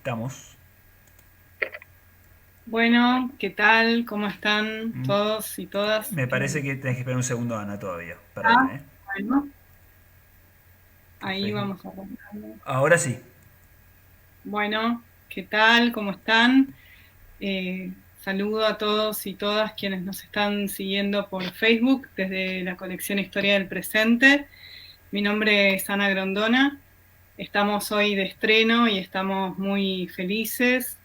Estamos. Bueno, ¿qué tal? ¿Cómo están Mm, todos y todas? Me parece que tenés que esperar un segundo, Ana, todavía. Perdón, Ah, ¿eh? bueno, Que ahí Facebook. vamos a arrancar. Ahora sí. Bueno, ¿qué tal? ¿Cómo están? Saludo a todos y todas quienes nos están siguiendo por Facebook desde la colección Historia del Presente. Mi nombre es Ana Grondona. Estamos hoy de estreno y estamos muy felices.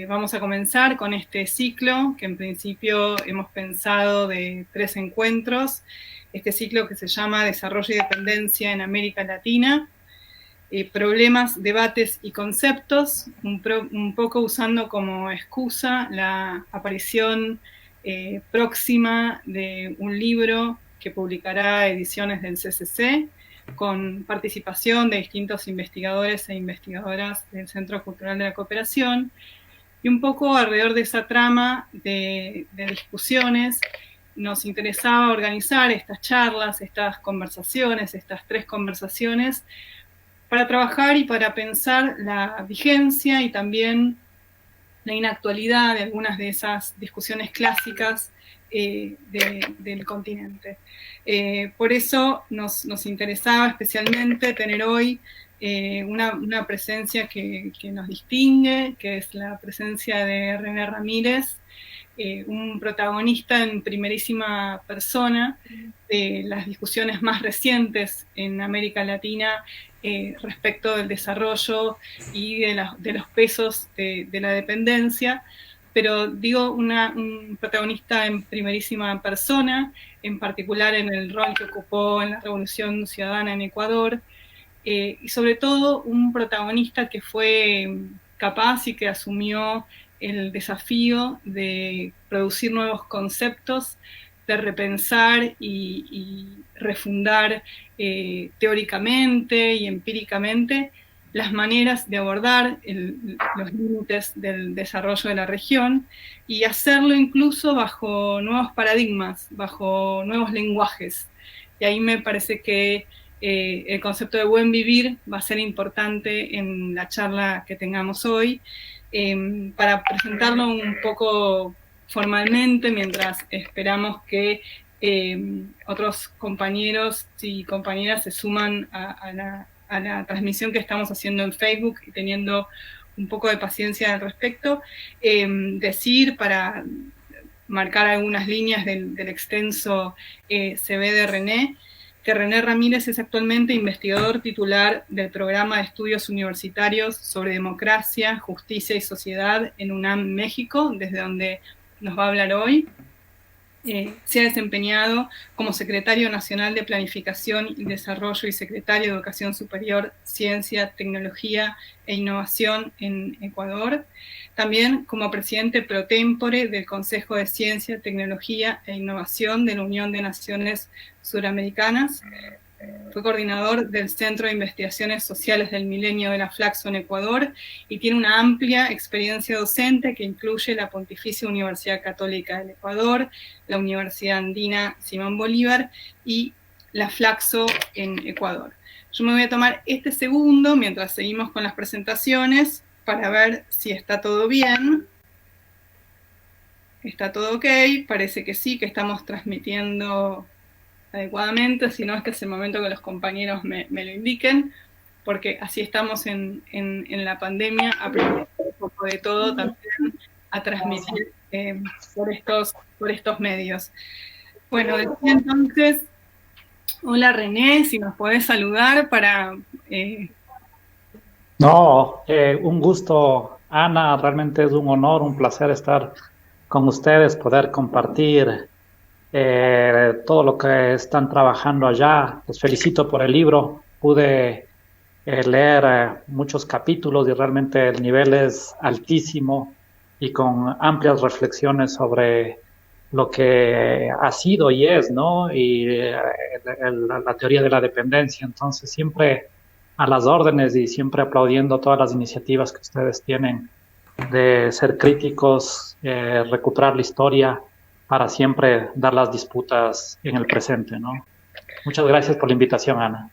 Vamos a comenzar con este ciclo que en principio hemos pensado de 3 encuentros. Este ciclo que se llama Desarrollo y Dependencia en América Latina. Problemas, debates y conceptos, un poco usando como excusa la aparición próxima de un libro que publicará Ediciones del CCC, con participación de distintos investigadores e investigadoras del Centro Cultural de la Cooperación, y un poco alrededor de esa trama de discusiones nos interesaba organizar estas charlas, estas conversaciones, estas 3 conversaciones, para trabajar y para pensar la vigencia y también la inactualidad de algunas de esas discusiones clásicas del continente. Por eso nos interesaba especialmente tener hoy una presencia que nos distingue, que es la presencia de René Ramírez, un protagonista en primerísima persona de las discusiones más recientes en América Latina respecto del desarrollo y de los pesos de la dependencia, pero digo un protagonista en primerísima persona, en particular en el rol que ocupó en la Revolución Ciudadana en Ecuador, y sobre todo un protagonista que fue capaz y que asumió el desafío de producir nuevos conceptos, de repensar y refundar teóricamente y empíricamente las maneras de abordar los límites del desarrollo de la región, y hacerlo incluso bajo nuevos paradigmas, bajo nuevos lenguajes. Y ahí me parece que el concepto de buen vivir va a ser importante en la charla que tengamos hoy. Para presentarlo un poco formalmente, mientras esperamos que otros compañeros y compañeras se suman a la transmisión que estamos haciendo en Facebook, y teniendo un poco de paciencia al respecto, decir, para marcar algunas líneas del extenso CV de René, que René Ramírez es actualmente investigador titular del Programa de Estudios Universitarios sobre Democracia, Justicia y Sociedad en UNAM, México, desde donde nos va a hablar hoy. Se ha desempeñado como secretario nacional de Planificación y Desarrollo y secretario de Educación Superior, Ciencia, Tecnología e Innovación en Ecuador. También como presidente pro tempore del Consejo de Ciencia, Tecnología e Innovación de la Unión de Naciones Suramericanas. Fue coordinador del Centro de Investigaciones Sociales del Milenio de la Flaxo en Ecuador, y tiene una amplia experiencia docente que incluye la Pontificia Universidad Católica del Ecuador, la Universidad Andina Simón Bolívar y la Flaxo en Ecuador. Yo me voy a tomar este segundo mientras seguimos con las presentaciones para ver si está todo bien. Está todo ok, parece que sí, que estamos transmitiendo adecuadamente. Si no, es que es el momento que los compañeros me lo indiquen, porque así estamos en la pandemia, aprendiendo un poco de todo también a transmitir por estos medios. Bueno, decía entonces, hola René, si nos podés saludar para... No, un gusto, Ana, realmente es un honor, un placer estar con ustedes, poder compartir todo lo que están trabajando allá. Les felicito por el libro. Pude leer muchos capítulos y realmente el nivel es altísimo y con amplias reflexiones sobre lo que ha sido y es, ¿no? Y la teoría de la dependencia. Entonces, siempre a las órdenes y siempre aplaudiendo todas las iniciativas que ustedes tienen de ser críticos, recuperar la historia para siempre dar las disputas en el presente, ¿no? Muchas gracias por la invitación, Ana.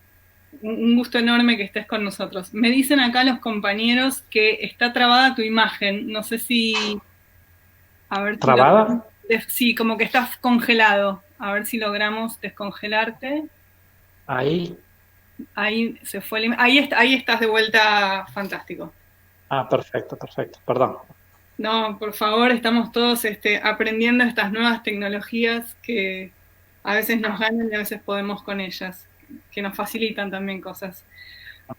Un gusto enorme que estés con nosotros. Me dicen acá los compañeros que está trabada tu imagen. No sé si... A ver si ¿Trabada? sí, como que estás congelado. A ver si logramos descongelarte. Ahí. Ahí se fue ahí estás de vuelta, fantástico. Ah, perfecto, perfecto. Perdón. No, por favor, estamos todos aprendiendo estas nuevas tecnologías que a veces nos ganan y a veces podemos con ellas, que nos facilitan también cosas.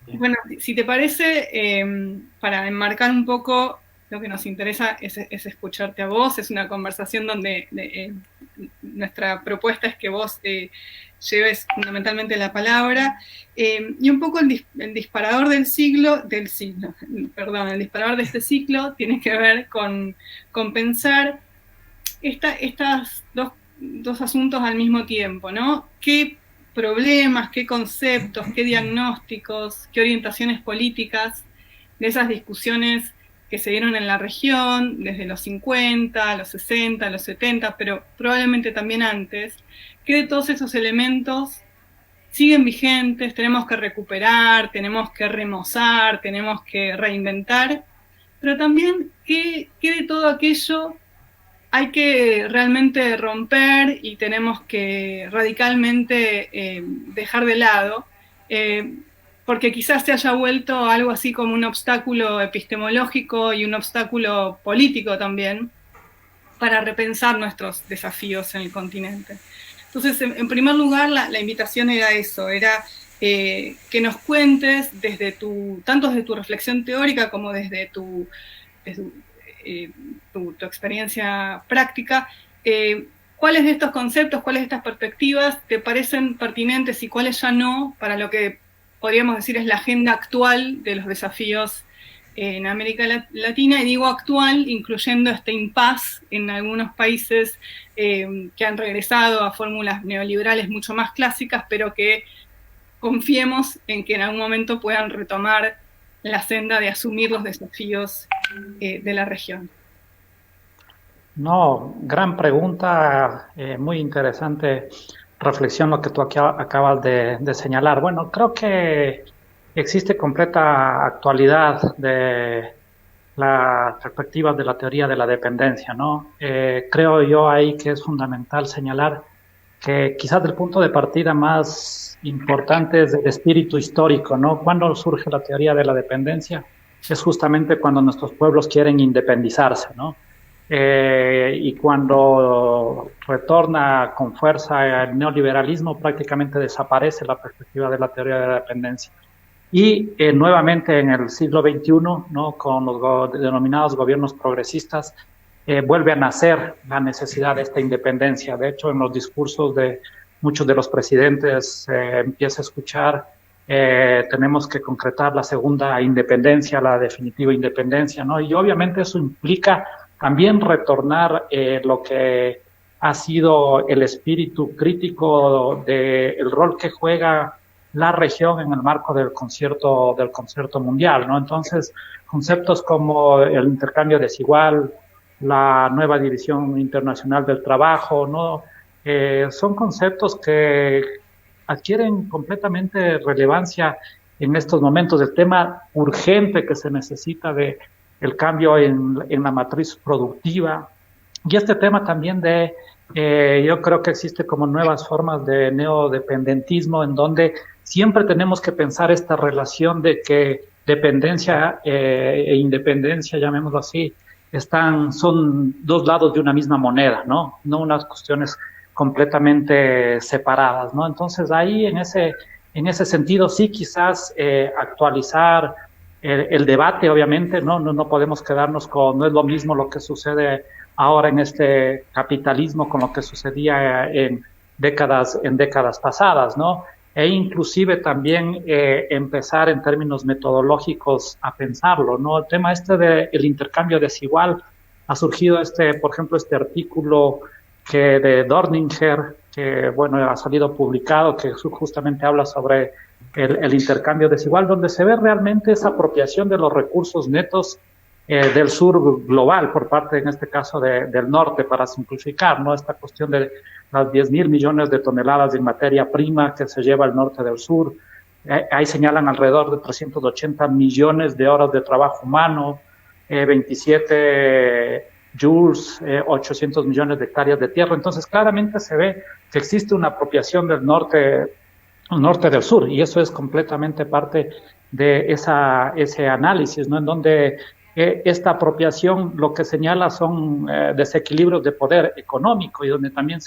Bueno, si te parece, para enmarcar un poco, lo que nos interesa es escucharte a vos. Es una conversación donde nuestra propuesta es que vos lleves fundamentalmente la palabra. Y un poco el disparador el disparador de este ciclo tiene que ver con pensar estas dos asuntos al mismo tiempo, ¿no? ¿Qué problemas, qué conceptos, qué diagnósticos, qué orientaciones políticas de esas discusiones que se dieron en la región desde los 50, los 60, los 70, pero probablemente también antes, qué de todos esos elementos siguen vigentes, tenemos que recuperar, tenemos que remozar, tenemos que reinventar, pero también qué de todo aquello hay que realmente romper y tenemos que radicalmente dejar de lado, porque quizás se haya vuelto algo así como un obstáculo epistemológico y un obstáculo político también para repensar nuestros desafíos en el continente. Entonces, en primer lugar, la invitación era eso, era que nos cuentes tanto desde tu reflexión teórica como desde tu experiencia práctica, ¿cuáles de estos conceptos, cuáles de estas perspectivas te parecen pertinentes y cuáles ya no para lo que podríamos decir es la agenda actual de los desafíos en América Latina? Y digo actual, incluyendo este impasse en algunos países que han regresado a fórmulas neoliberales mucho más clásicas, pero que confiemos en que en algún momento puedan retomar la senda de asumir los desafíos de la región. No, gran pregunta, muy interesante reflexión lo que tú aquí acabas de señalar. Bueno, creo que existe completa actualidad de las perspectivas de la teoría de la dependencia, ¿no? Creo yo ahí que es fundamental señalar que quizás el punto de partida más importante es el espíritu histórico, ¿no? ¿Cuándo surge la teoría de la dependencia? Es justamente cuando nuestros pueblos quieren independizarse, ¿no? Y cuando retorna con fuerza el neoliberalismo, prácticamente desaparece la perspectiva de la teoría de la dependencia. Y nuevamente en el siglo XXI, ¿no? Con los denominados gobiernos progresistas, vuelve a nacer la necesidad de esta independencia. De hecho, en los discursos de muchos de los presidentes empieza a escuchar tenemos que concretar la segunda independencia, la definitiva independencia, ¿no? Y obviamente eso implica también retornar lo que ha sido el espíritu crítico del rol que juega la región en el marco del concierto mundial, ¿no? Entonces, conceptos como el intercambio desigual, la nueva división internacional del trabajo, ¿no? Son conceptos que adquieren completamente relevancia en estos momentos. El tema urgente que se necesita de el cambio en la matriz productiva y este tema también yo creo que existe como nuevas formas de neodependentismo en donde siempre tenemos que pensar esta relación de que dependencia e independencia, llamémoslo así, son dos lados de una misma moneda, ¿no? No unas cuestiones completamente separadas, ¿no? Entonces ahí en ese sentido sí quizás actualizar el debate, obviamente, no podemos quedarnos no es lo mismo lo que sucede ahora en este capitalismo con lo que sucedía en décadas pasadas, ¿no? E inclusive también empezar en términos metodológicos a pensarlo, ¿no? El tema del intercambio desigual ha surgido por ejemplo, este artículo de Dorninger, que bueno, ha salido publicado, que justamente habla sobre el intercambio desigual, donde se ve realmente esa apropiación de los recursos netos del sur global por parte, en este caso, del norte, para simplificar, ¿no? Esta cuestión de las 10.000 millones de toneladas de materia prima que se lleva el norte del sur, ahí señalan alrededor de 380 millones de horas de trabajo humano, 27 joules, 800 millones de hectáreas de tierra. Entonces, claramente se ve que existe una apropiación del norte del sur, y eso es completamente parte de ese análisis, ¿no? En donde esta apropiación lo que señala son desequilibrios de poder económico, y donde también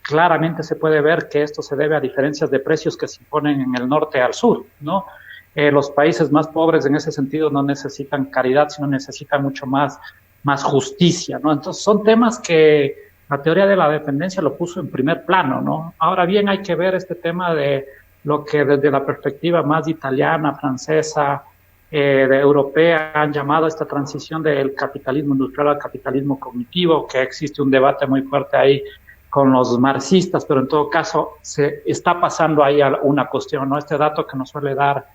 claramente se puede ver que esto se debe a diferencias de precios que se imponen en el norte al sur, ¿no? Los países más pobres en ese sentido no necesitan caridad, sino necesitan mucho más justicia, ¿no? Entonces son temas que la teoría de la dependencia lo puso en primer plano, ¿no? Ahora bien, hay que ver este tema de lo que desde la perspectiva más italiana, francesa, europea, han llamado esta transición del capitalismo industrial al capitalismo cognitivo, que existe un debate muy fuerte ahí con los marxistas, pero en todo caso se está pasando ahí a una cuestión, ¿no? Este dato que nos suele dar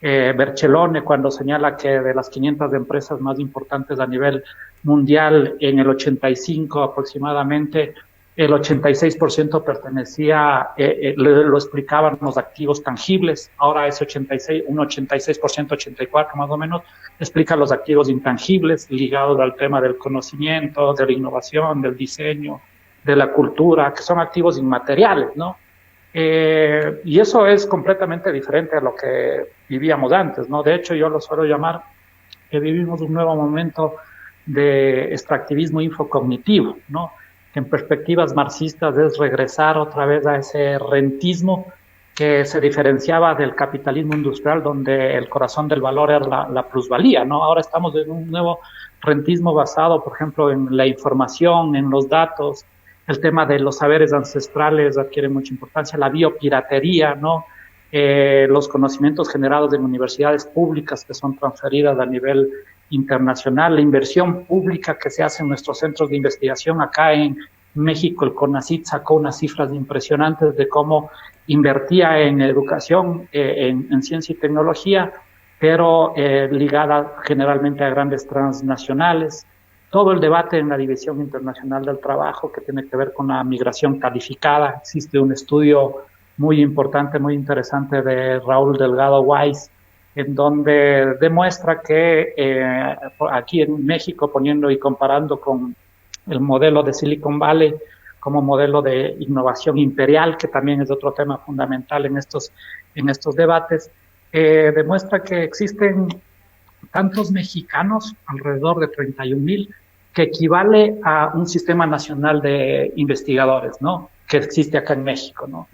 Bercellone cuando señala que de las 500 empresas más importantes a nivel mundial, en el 85 aproximadamente, el 86% pertenecía, lo explicaban los activos tangibles. Ahora ese 86%, 84% más o menos, explica los activos intangibles ligados al tema del conocimiento, de la innovación, del diseño, de la cultura, que son activos inmateriales, ¿no? Y eso es completamente diferente a lo que vivíamos antes, ¿no? De hecho, yo lo suelo llamar que vivimos un nuevo momento de extractivismo infocognitivo, ¿no? Que en perspectivas marxistas es regresar otra vez a ese rentismo que se diferenciaba del capitalismo industrial, donde el corazón del valor era la plusvalía, ¿no? Ahora estamos en un nuevo rentismo basado, por ejemplo, en la información, en los datos. El tema de los saberes ancestrales adquiere mucha importancia, la biopiratería, ¿no? Los conocimientos generados en universidades públicas que son transferidas a nivel internacional, la inversión pública que se hace en nuestros centros de investigación. Acá en México el CONACYT sacó unas cifras impresionantes de cómo invertía en educación, en ciencia y tecnología, pero ligada generalmente a grandes transnacionales. Todo el debate en la División Internacional del Trabajo que tiene que ver con la migración calificada. Existe un estudio muy importante, muy interesante de Raúl Delgado Weiss, en donde demuestra que aquí en México, poniendo y comparando con el modelo de Silicon Valley como modelo de innovación imperial, que también es otro tema fundamental en estos debates, demuestra que existen tantos mexicanos, alrededor de 31,000, que equivale a un sistema nacional de investigadores, ¿no? Que existe acá en México, ¿no?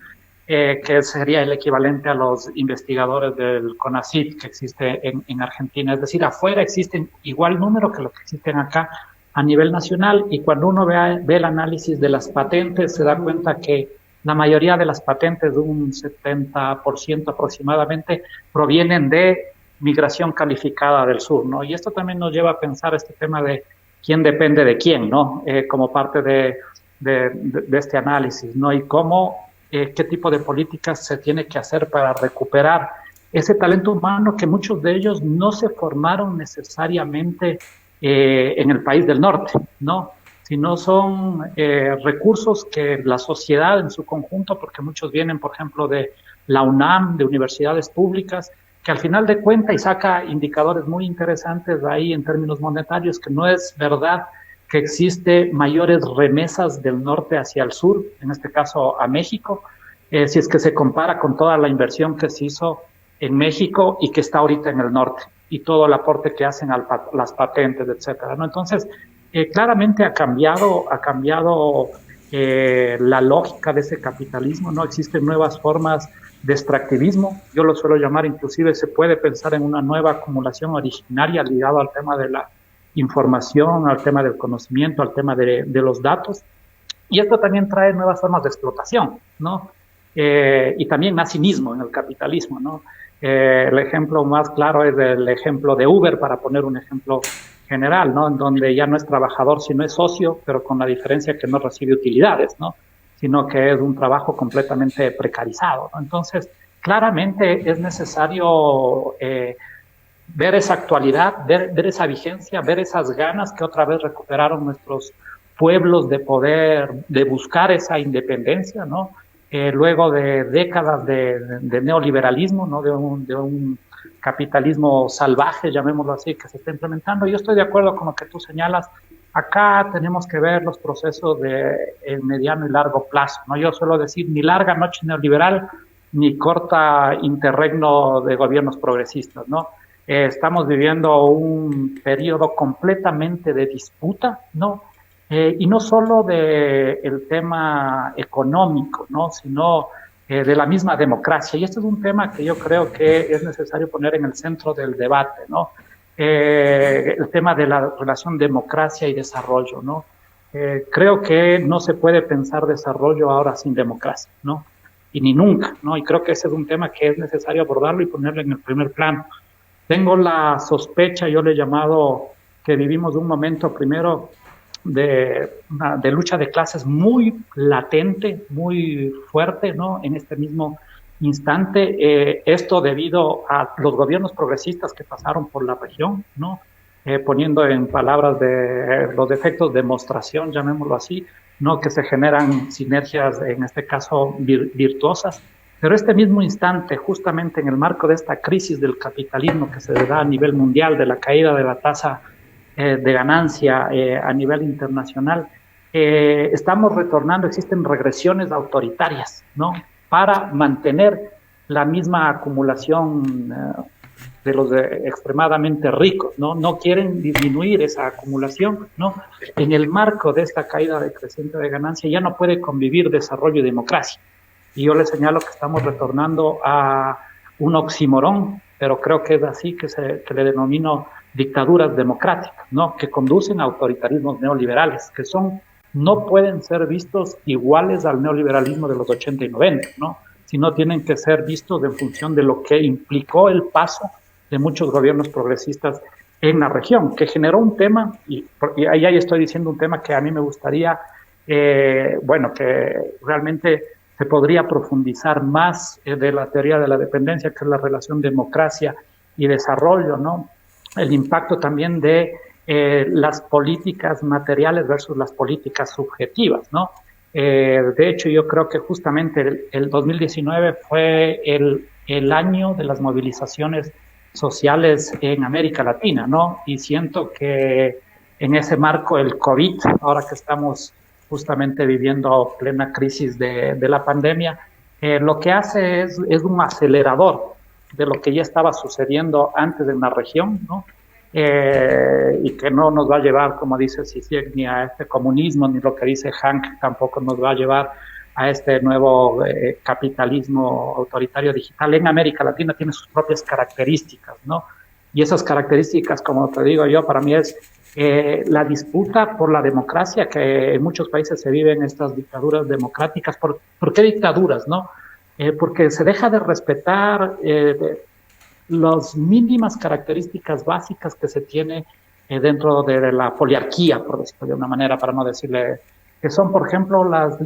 Que sería el equivalente a los investigadores del CONACYT que existe en Argentina. Es decir, afuera existen igual número que los que existen acá a nivel nacional, y cuando uno ve el análisis de las patentes, se da cuenta que la mayoría de las patentes, un 70% aproximadamente, provienen de migración calificada del sur, ¿no? Y esto también nos lleva a pensar este tema de quién depende de quién, ¿no? Como parte de este análisis, ¿no? Y cómo, qué tipo de políticas se tiene que hacer para recuperar ese talento humano, que muchos de ellos no se formaron necesariamente en el país del norte, ¿no? Sino son recursos que la sociedad en su conjunto, porque muchos vienen, por ejemplo, de la UNAM, de universidades públicas, que al final de cuentas, y saca indicadores muy interesantes ahí en términos monetarios, que no es verdad que existe mayores remesas del norte hacia el sur, en este caso a México, si es que se compara con toda la inversión que se hizo en México y que está ahorita en el norte, y todo el aporte que hacen a las patentes, etcétera, ¿no? Entonces, claramente ha cambiado la lógica de ese capitalismo, ¿no? Existen nuevas formas de extractivismo, yo lo suelo llamar, inclusive se puede pensar en una nueva acumulación originaria ligada al tema de la información, al tema del conocimiento, al tema de los datos, y esto también trae nuevas formas de explotación, ¿no? Y también más cinismo en el capitalismo, ¿no? El ejemplo más claro es el ejemplo de Uber, para poner un ejemplo general, ¿no? En donde ya no es trabajador, sino es socio, pero con la diferencia que no recibe utilidades, ¿no? Sino que es un trabajo completamente precarizado, ¿no? Entonces, claramente es necesario ver esa actualidad, ver esa vigencia, ver esas ganas que otra vez recuperaron nuestros pueblos de poder, de buscar esa independencia, ¿no? luego de décadas de neoliberalismo, ¿no? De un capitalismo salvaje, llamémoslo así, que se está implementando. Yo estoy de acuerdo con lo que tú señalas. Acá tenemos que ver los procesos de mediano y largo plazo, ¿no? Yo suelo decir ni larga noche neoliberal ni corta interregno de gobiernos progresistas, ¿no? Estamos viviendo un periodo completamente de disputa, ¿no? Y no solo del tema económico, ¿no? Sino de la misma democracia. Y este es un tema que yo creo que es necesario poner en el centro del debate, ¿no? El tema de la relación democracia y desarrollo, ¿no? Creo que no se puede pensar desarrollo ahora sin democracia, ¿no? Y ni nunca, ¿no? Y creo que ese es un tema que es necesario abordarlo y ponerlo en el primer plano. Tengo la sospecha, yo le he llamado, que vivimos un momento primero de lucha de clases muy latente, muy fuerte, ¿no? En este mismo instante, esto debido a los gobiernos progresistas que pasaron por la región, ¿no? Poniendo en palabras de los efectos de demostración, llamémoslo así, ¿no? Que se generan sinergias, en este caso, virtuosas. Pero este mismo instante, justamente en el marco de esta crisis del capitalismo que se da a nivel mundial, de la caída de la tasa de ganancia a nivel internacional, estamos retornando, existen regresiones autoritarias, ¿no? Para mantener la misma acumulación de los extremadamente ricos, ¿no? No quieren disminuir esa acumulación, ¿no? En el marco de esta caída decreciente de ganancia ya no puede convivir desarrollo y democracia. Y yo le señalo que estamos retornando a un oxímoron, pero creo que es así que le denomino dictaduras democráticas, ¿no? Que conducen a autoritarismos neoliberales, que no pueden ser vistos iguales al neoliberalismo de los 80 y 90, ¿no? Sino tienen que ser vistos en función de lo que implicó el paso de muchos gobiernos progresistas en la región, que generó un tema, y ahí estoy diciendo un tema que a mí me gustaría, que realmente se podría profundizar más de la teoría de la dependencia, que es la relación democracia y desarrollo, ¿no? El impacto también de las políticas materiales versus las políticas subjetivas, ¿no? De hecho, yo creo que justamente el 2019 fue el año de las movilizaciones sociales en América Latina, ¿no? Y siento que en ese marco el COVID, ahora que estamos justamente viviendo plena crisis de la pandemia, lo que hace es un acelerador de lo que ya estaba sucediendo antes en la región, ¿no? Y que no nos va a llevar, como dice Zizek, ni a este comunismo, ni lo que dice Hank tampoco nos va a llevar a este nuevo capitalismo autoritario digital. En América Latina tiene sus propias características, ¿no? Y esas características, como te digo yo, para mí es la disputa por la democracia, que en muchos países se viven estas dictaduras democráticas. ¿Por qué dictaduras, no? Porque se deja de respetar las mínimas características básicas que se tiene dentro de la poliarquía, por decirlo de una manera, para no decirle, que son, por ejemplo, los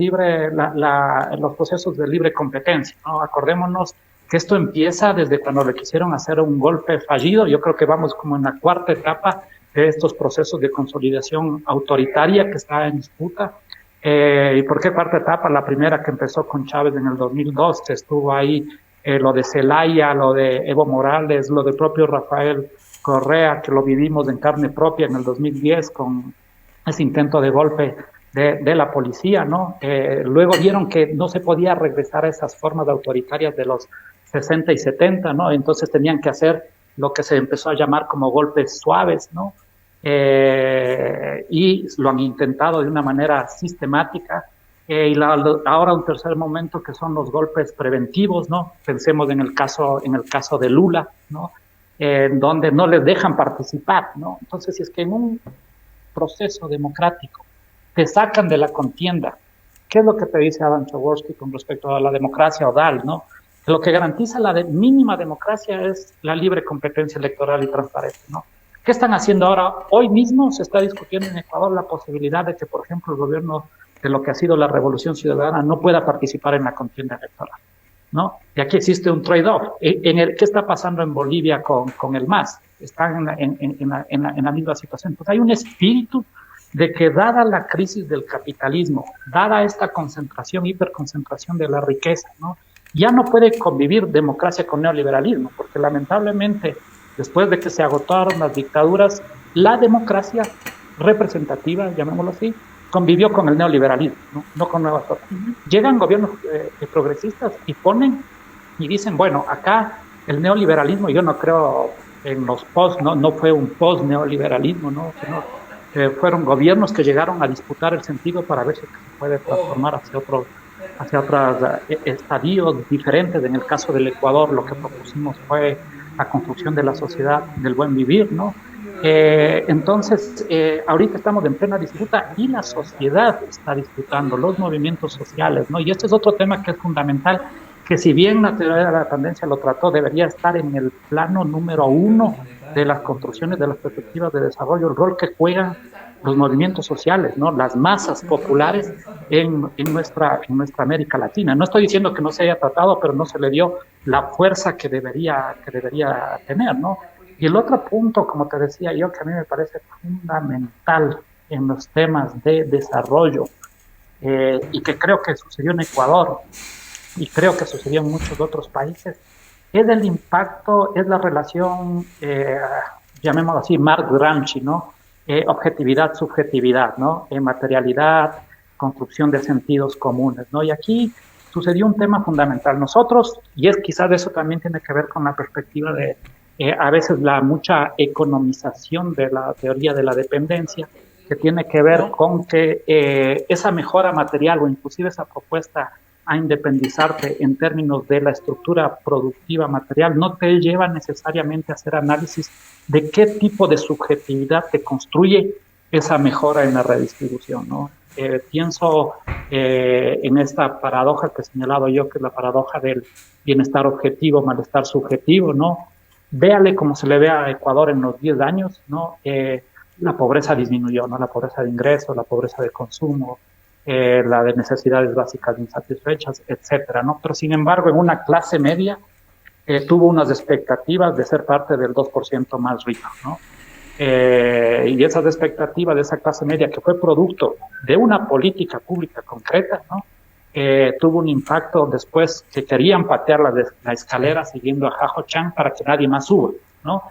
procesos de libre competencia, ¿no? Acordémonos que esto empieza desde cuando le quisieron hacer un golpe fallido. Yo creo que vamos como en la cuarta etapa de estos procesos de consolidación autoritaria que está en disputa. ¿Y por qué cuarta etapa? La primera, que empezó con Chávez en el 2002, que estuvo ahí, lo de Zelaya, lo de Evo Morales, lo del propio Rafael Correa, que lo vivimos en carne propia en el 2010 con ese intento de golpe de la policía, ¿no? Luego vieron que no se podía regresar a esas formas autoritarias de los 60 y 70, ¿no? Entonces tenían que hacer lo que se empezó a llamar como golpes suaves, ¿no? Y lo han intentado de una manera sistemática. Ahora un tercer momento, que son los golpes preventivos, ¿no? Pensemos en el caso de Lula, ¿no? Donde no les dejan participar, ¿no? Entonces, si es que en un proceso democrático te sacan de la contienda, ¿qué es lo que te dice Adam Przeworski con respecto a la democracia odal, ¿no? Lo que garantiza la mínima democracia es la libre competencia electoral y transparente, ¿no? ¿Qué están haciendo ahora? Hoy mismo se está discutiendo en Ecuador la posibilidad de que, por ejemplo, el gobierno de lo que ha sido la Revolución Ciudadana no pueda participar en la contienda electoral, ¿no? Y aquí existe un trade-off. ¿Qué está pasando en Bolivia con el MAS? Están en la misma situación. Pues hay un espíritu de que dada la crisis del capitalismo, dada esta concentración, hiperconcentración de la riqueza, ¿no? Ya no puede convivir democracia con neoliberalismo, porque lamentablemente, después de que se agotaron las dictaduras, la democracia representativa, llamémoslo así, convivió con el neoliberalismo, no con nuevas formas. Llegan gobiernos progresistas y ponen y dicen, bueno, acá el neoliberalismo, yo no creo en los post, no fue un post-neoliberalismo, ¿no? Sino, fueron gobiernos que llegaron a disputar el sentido para ver si se puede transformar hacia otros estadios diferentes. En el caso del Ecuador, lo que propusimos fue la construcción de la sociedad del buen vivir, ¿no? Entonces, ahorita estamos en plena disputa y la sociedad está disputando, los movimientos sociales, ¿no? Y este es otro tema que es fundamental, que si bien la teoría de la dependencia lo trató, debería estar en el plano número 1 de las construcciones de las perspectivas de desarrollo, el rol que juegan los movimientos sociales, ¿no? Las masas populares en nuestra América Latina. No estoy diciendo que no se haya tratado, pero no se le dio la fuerza que debería tener, ¿no? Y el otro punto, como te decía yo, que a mí me parece fundamental en los temas de desarrollo, y que creo que sucedió en Ecuador, y creo que sucedió en muchos otros países, es el impacto, es la relación, llamémoslo así, Marx-Gramsci, ¿no? Objetividad, subjetividad, ¿no? Materialidad, construcción de sentidos comunes, ¿no? Y aquí sucedió un tema fundamental. Nosotros, y es quizás eso también tiene que ver con la perspectiva de a veces la mucha economización de la teoría de la dependencia, que tiene que ver con que esa mejora material o inclusive esa propuesta a independizarte en términos de la estructura productiva material no te lleva necesariamente a hacer análisis de qué tipo de subjetividad te construye esa mejora en la redistribución, ¿no? Pienso en esta paradoja que he señalado yo, que es la paradoja del bienestar objetivo, malestar subjetivo, ¿no? Véale como se le ve a Ecuador en los 10 años, ¿no? La pobreza disminuyó, ¿no? La pobreza de ingresos, la pobreza de consumo, la de necesidades básicas insatisfechas, etcétera, ¿no? Pero sin embargo, en una clase media tuvo unas expectativas de ser parte del 2% más rico, ¿no? Y esas expectativas de esa clase media, que fue producto de una política pública concreta, ¿no? Tuvo un impacto después que querían patear la escalera siguiendo a Jajo Chan para que nadie más suba, ¿no?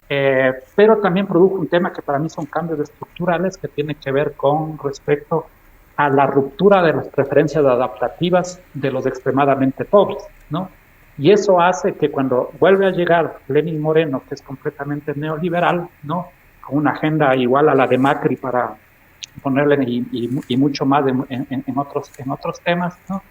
Pero también produjo un tema que para mí son cambios estructurales que tienen que ver con respecto a la ruptura de las preferencias adaptativas de los extremadamente pobres, ¿no? Y eso hace que cuando vuelve a llegar Lenín Moreno, que es completamente neoliberal, ¿no? Con una agenda igual a la de Macri para ponerle y mucho más en otros temas, ¿no?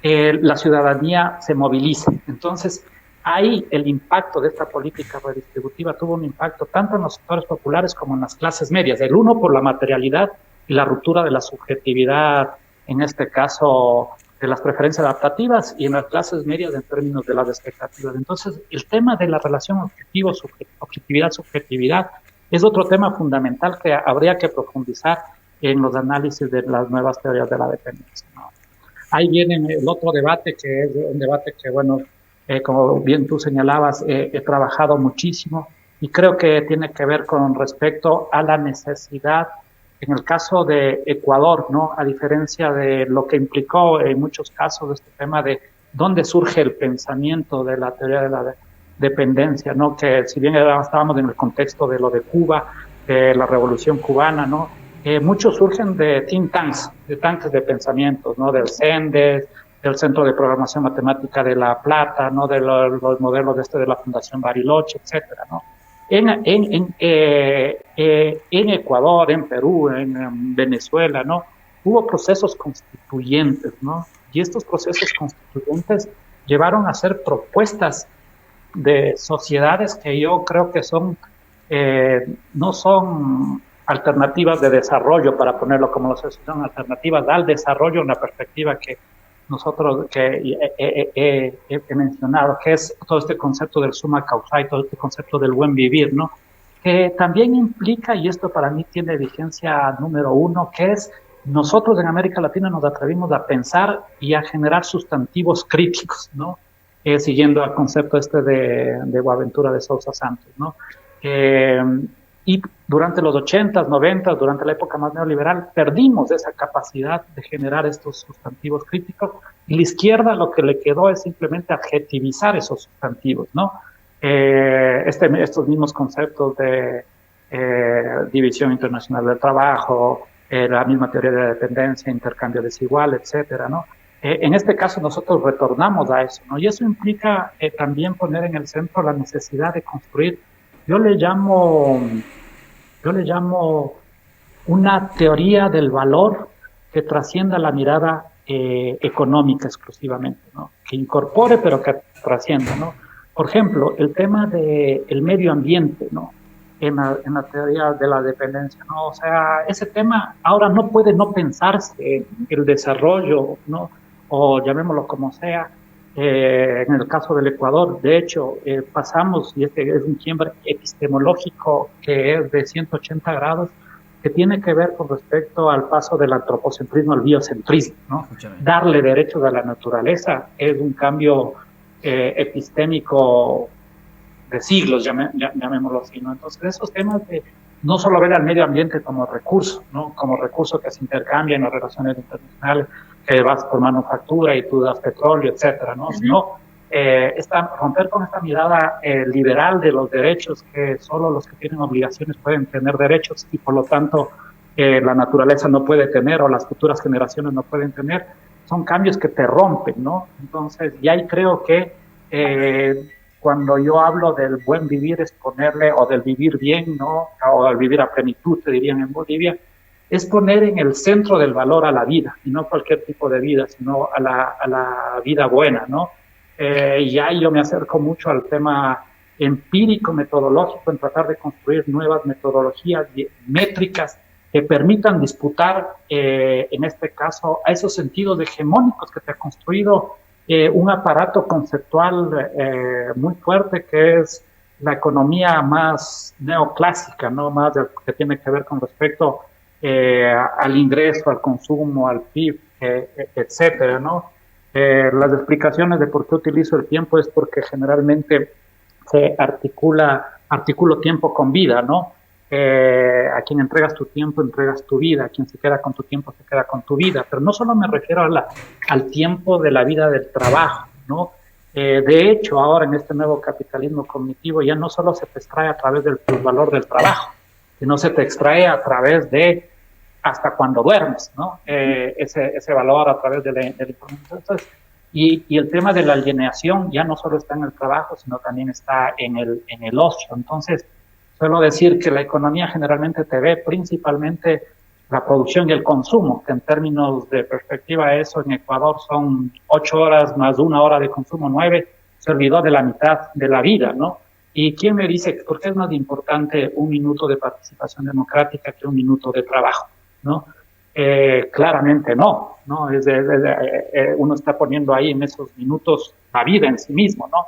La ciudadanía se moviliza. Entonces, ahí el impacto de esta política redistributiva tuvo un impacto tanto en los sectores populares como en las clases medias. El uno por la materialidad y la ruptura de la subjetividad, en este caso de las preferencias adaptativas, y en las clases medias en términos de las expectativas. Entonces, el tema de la relación objetividad-subjetividad es otro tema fundamental que habría que profundizar en los análisis de las nuevas teorías de la dependencia, ¿no? Ahí viene el otro debate, que es un debate que, bueno, como bien tú señalabas, he trabajado muchísimo y creo que tiene que ver con respecto a la necesidad, en el caso de Ecuador, ¿no? A diferencia de lo que implicó en muchos casos este tema de dónde surge el pensamiento de la teoría de la dependencia, ¿no? Que si bien estábamos en el contexto de lo de Cuba, de la Revolución Cubana, ¿no? Muchos surgen de think tanks, de tanques de pensamientos, ¿no? Del CENDES, del Centro de Programación Matemática de La Plata, ¿no? De los modelos de la Fundación Bariloche, etcétera, ¿no? En Ecuador, en Perú, en Venezuela, ¿no? Hubo procesos constituyentes, ¿no? Y estos procesos constituyentes llevaron a hacer propuestas de sociedades que yo creo que no son alternativas de desarrollo, para ponerlo como lo sé, son alternativas al desarrollo, una perspectiva que nosotros he mencionado, que es todo este concepto del summa causa, todo este concepto del buen vivir, ¿no? Que también implica, y esto para mí tiene vigencia número 1, que es nosotros en América Latina nos atrevimos a pensar y a generar sustantivos críticos, ¿no? Siguiendo al concepto de Boaventura de Sousa Santos, ¿no? Y durante los 80s, 90s, durante la época más neoliberal, perdimos esa capacidad de generar estos sustantivos críticos. Y la izquierda lo que le quedó es simplemente adjetivizar esos sustantivos, ¿no? Estos mismos conceptos de división internacional del trabajo, la misma teoría de la dependencia, intercambio desigual, etcétera, ¿no? En este caso nosotros retornamos a eso, ¿no? Y eso implica también poner en el centro la necesidad de construir, yo le llamo una teoría del valor que trascienda la mirada económica exclusivamente, ¿no? Que incorpore pero que trascienda, ¿no? Por ejemplo, el tema del medio ambiente, ¿no? En la teoría de la dependencia, ¿no? O sea, ese tema ahora no puede no pensarse en el desarrollo, ¿no? O llamémoslo como sea, en el caso del Ecuador, de hecho, pasamos, y este es un quiebre epistemológico que es de 180 grados, que tiene que ver con respecto al paso del antropocentrismo al biocentrismo, ¿no? Escúchame. Darle derechos a la naturaleza es un cambio epistémico de siglos, llamémoslo así, ¿no? Entonces, esos temas de no solo ver al medio ambiente como recurso, ¿no? Como recurso que se intercambia en las relaciones internacionales, que vas por manufactura y tú das petróleo, etcétera, ¿no? Sino romper con esta mirada liberal de los derechos, que solo los que tienen obligaciones pueden tener derechos y por lo tanto la naturaleza no puede tener o las futuras generaciones no pueden tener, son cambios que te rompen, ¿no? Entonces, y ahí creo que cuando yo hablo del buen vivir es ponerle, o del vivir bien, ¿no? O del vivir a plenitud, te dirían en Bolivia, es poner en el centro del valor a la vida, y no cualquier tipo de vida, sino a la vida buena, ¿no? Y ahí yo me acerco mucho al tema empírico, metodológico, en tratar de construir nuevas metodologías métricas que permitan disputar, en este caso, a esos sentidos hegemónicos que te ha construido un aparato conceptual muy fuerte, que es la economía más neoclásica, ¿no? Más que tiene que ver con respecto al ingreso, al consumo, al PIB, etcétera, ¿no? Las explicaciones de por qué utilizo el tiempo es porque generalmente se articulo tiempo con vida, ¿no? A quien entregas tu tiempo, entregas tu vida, a quien se queda con tu tiempo, se queda con tu vida, pero no solo me refiero al tiempo de la vida del trabajo, ¿no? De hecho, ahora en este nuevo capitalismo cognitivo ya no solo se te extrae a través del valor del trabajo, sino se te extrae a través de hasta cuando duermes, ¿no? Ese valor a través de la información. Entonces, y el tema de la alienación ya no solo está en el trabajo, sino también está en el ocio. Entonces, suelo decir que la economía generalmente te ve principalmente la producción y el consumo, que en términos de perspectiva eso en Ecuador son 8 horas más 1 hora de consumo, 9, se olvidó de la mitad de la vida, ¿no? ¿Y quién me dice por qué es más importante un minuto de participación democrática que un minuto de trabajo, ¿no? Claramente no, ¿no? Uno está poniendo ahí en esos minutos la vida en sí mismo, ¿no?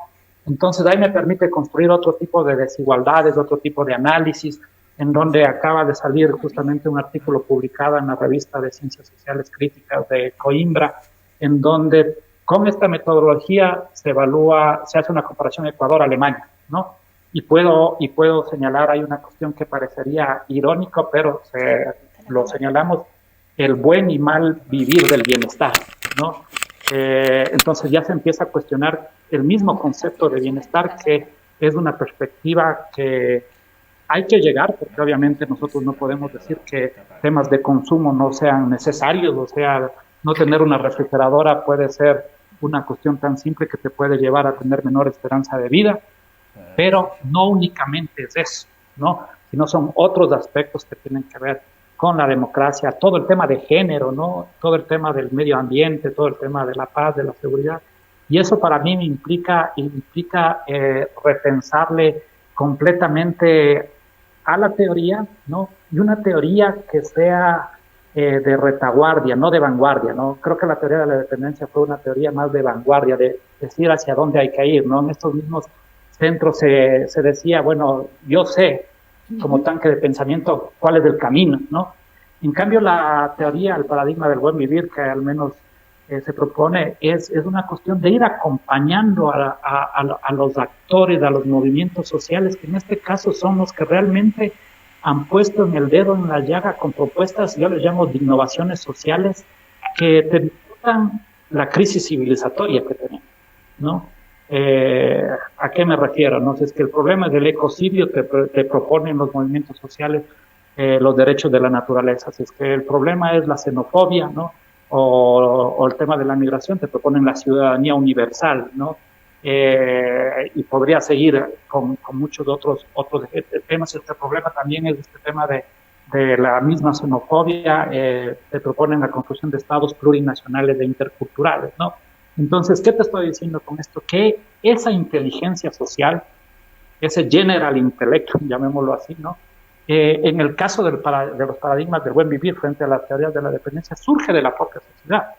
Entonces ahí me permite construir otro tipo de desigualdades, otro tipo de análisis, en donde acaba de salir justamente un artículo publicado en la revista de Ciencias Sociales Críticas de Coimbra, en donde con esta metodología se hace una comparación Ecuador-Alemania, ¿no? Y puedo señalar, hay una cuestión que parecería irónico, pero lo señalamos, el buen y mal vivir del bienestar, ¿no? Entonces ya se empieza a cuestionar el mismo concepto de bienestar, que es una perspectiva que hay que llegar, porque obviamente nosotros no podemos decir que temas de consumo no sean necesarios, o sea, no tener una refrigeradora puede ser una cuestión tan simple que te puede llevar a tener menor esperanza de vida, pero no únicamente es eso, ¿no? Sino son otros aspectos que tienen que ver con la democracia, todo el tema de género, ¿no? Todo el tema del medio ambiente, todo el tema de la paz, de la seguridad. Y eso para mí me implica repensarle completamente a la teoría, ¿no? Y una teoría que sea de retaguardia, no de vanguardia, ¿no? Creo que la teoría de la dependencia fue una teoría más de vanguardia, de decir hacia dónde hay que ir, ¿no? En estos mismos centros se decía, bueno, yo sé, como tanque de pensamiento, cuál es el camino, ¿no? En cambio, la teoría, el paradigma del buen vivir, que al menos se propone, es una cuestión de ir acompañando a los actores, a los movimientos sociales, que en este caso son los que realmente han puesto en el dedo en la llaga con propuestas, yo les llamo de innovaciones sociales, que te disputan la crisis civilizatoria que tenemos, ¿no? ¿A qué me refiero? ¿No? Si es que el problema del ecocidio te proponen los movimientos sociales los derechos de la naturaleza, si es que el problema es la xenofobia, ¿no? O el tema de la migración, te proponen la ciudadanía universal, ¿no? Y podría seguir con muchos otros temas. Este problema también es este tema de la misma xenofobia, te proponen la construcción de estados plurinacionales e interculturales, ¿no? Entonces, ¿qué te estoy diciendo con esto? Que esa inteligencia social, ese general intellect, llamémoslo así, ¿no? En el caso de los paradigmas del buen vivir frente a las teorías de la dependencia, surge de la propia sociedad.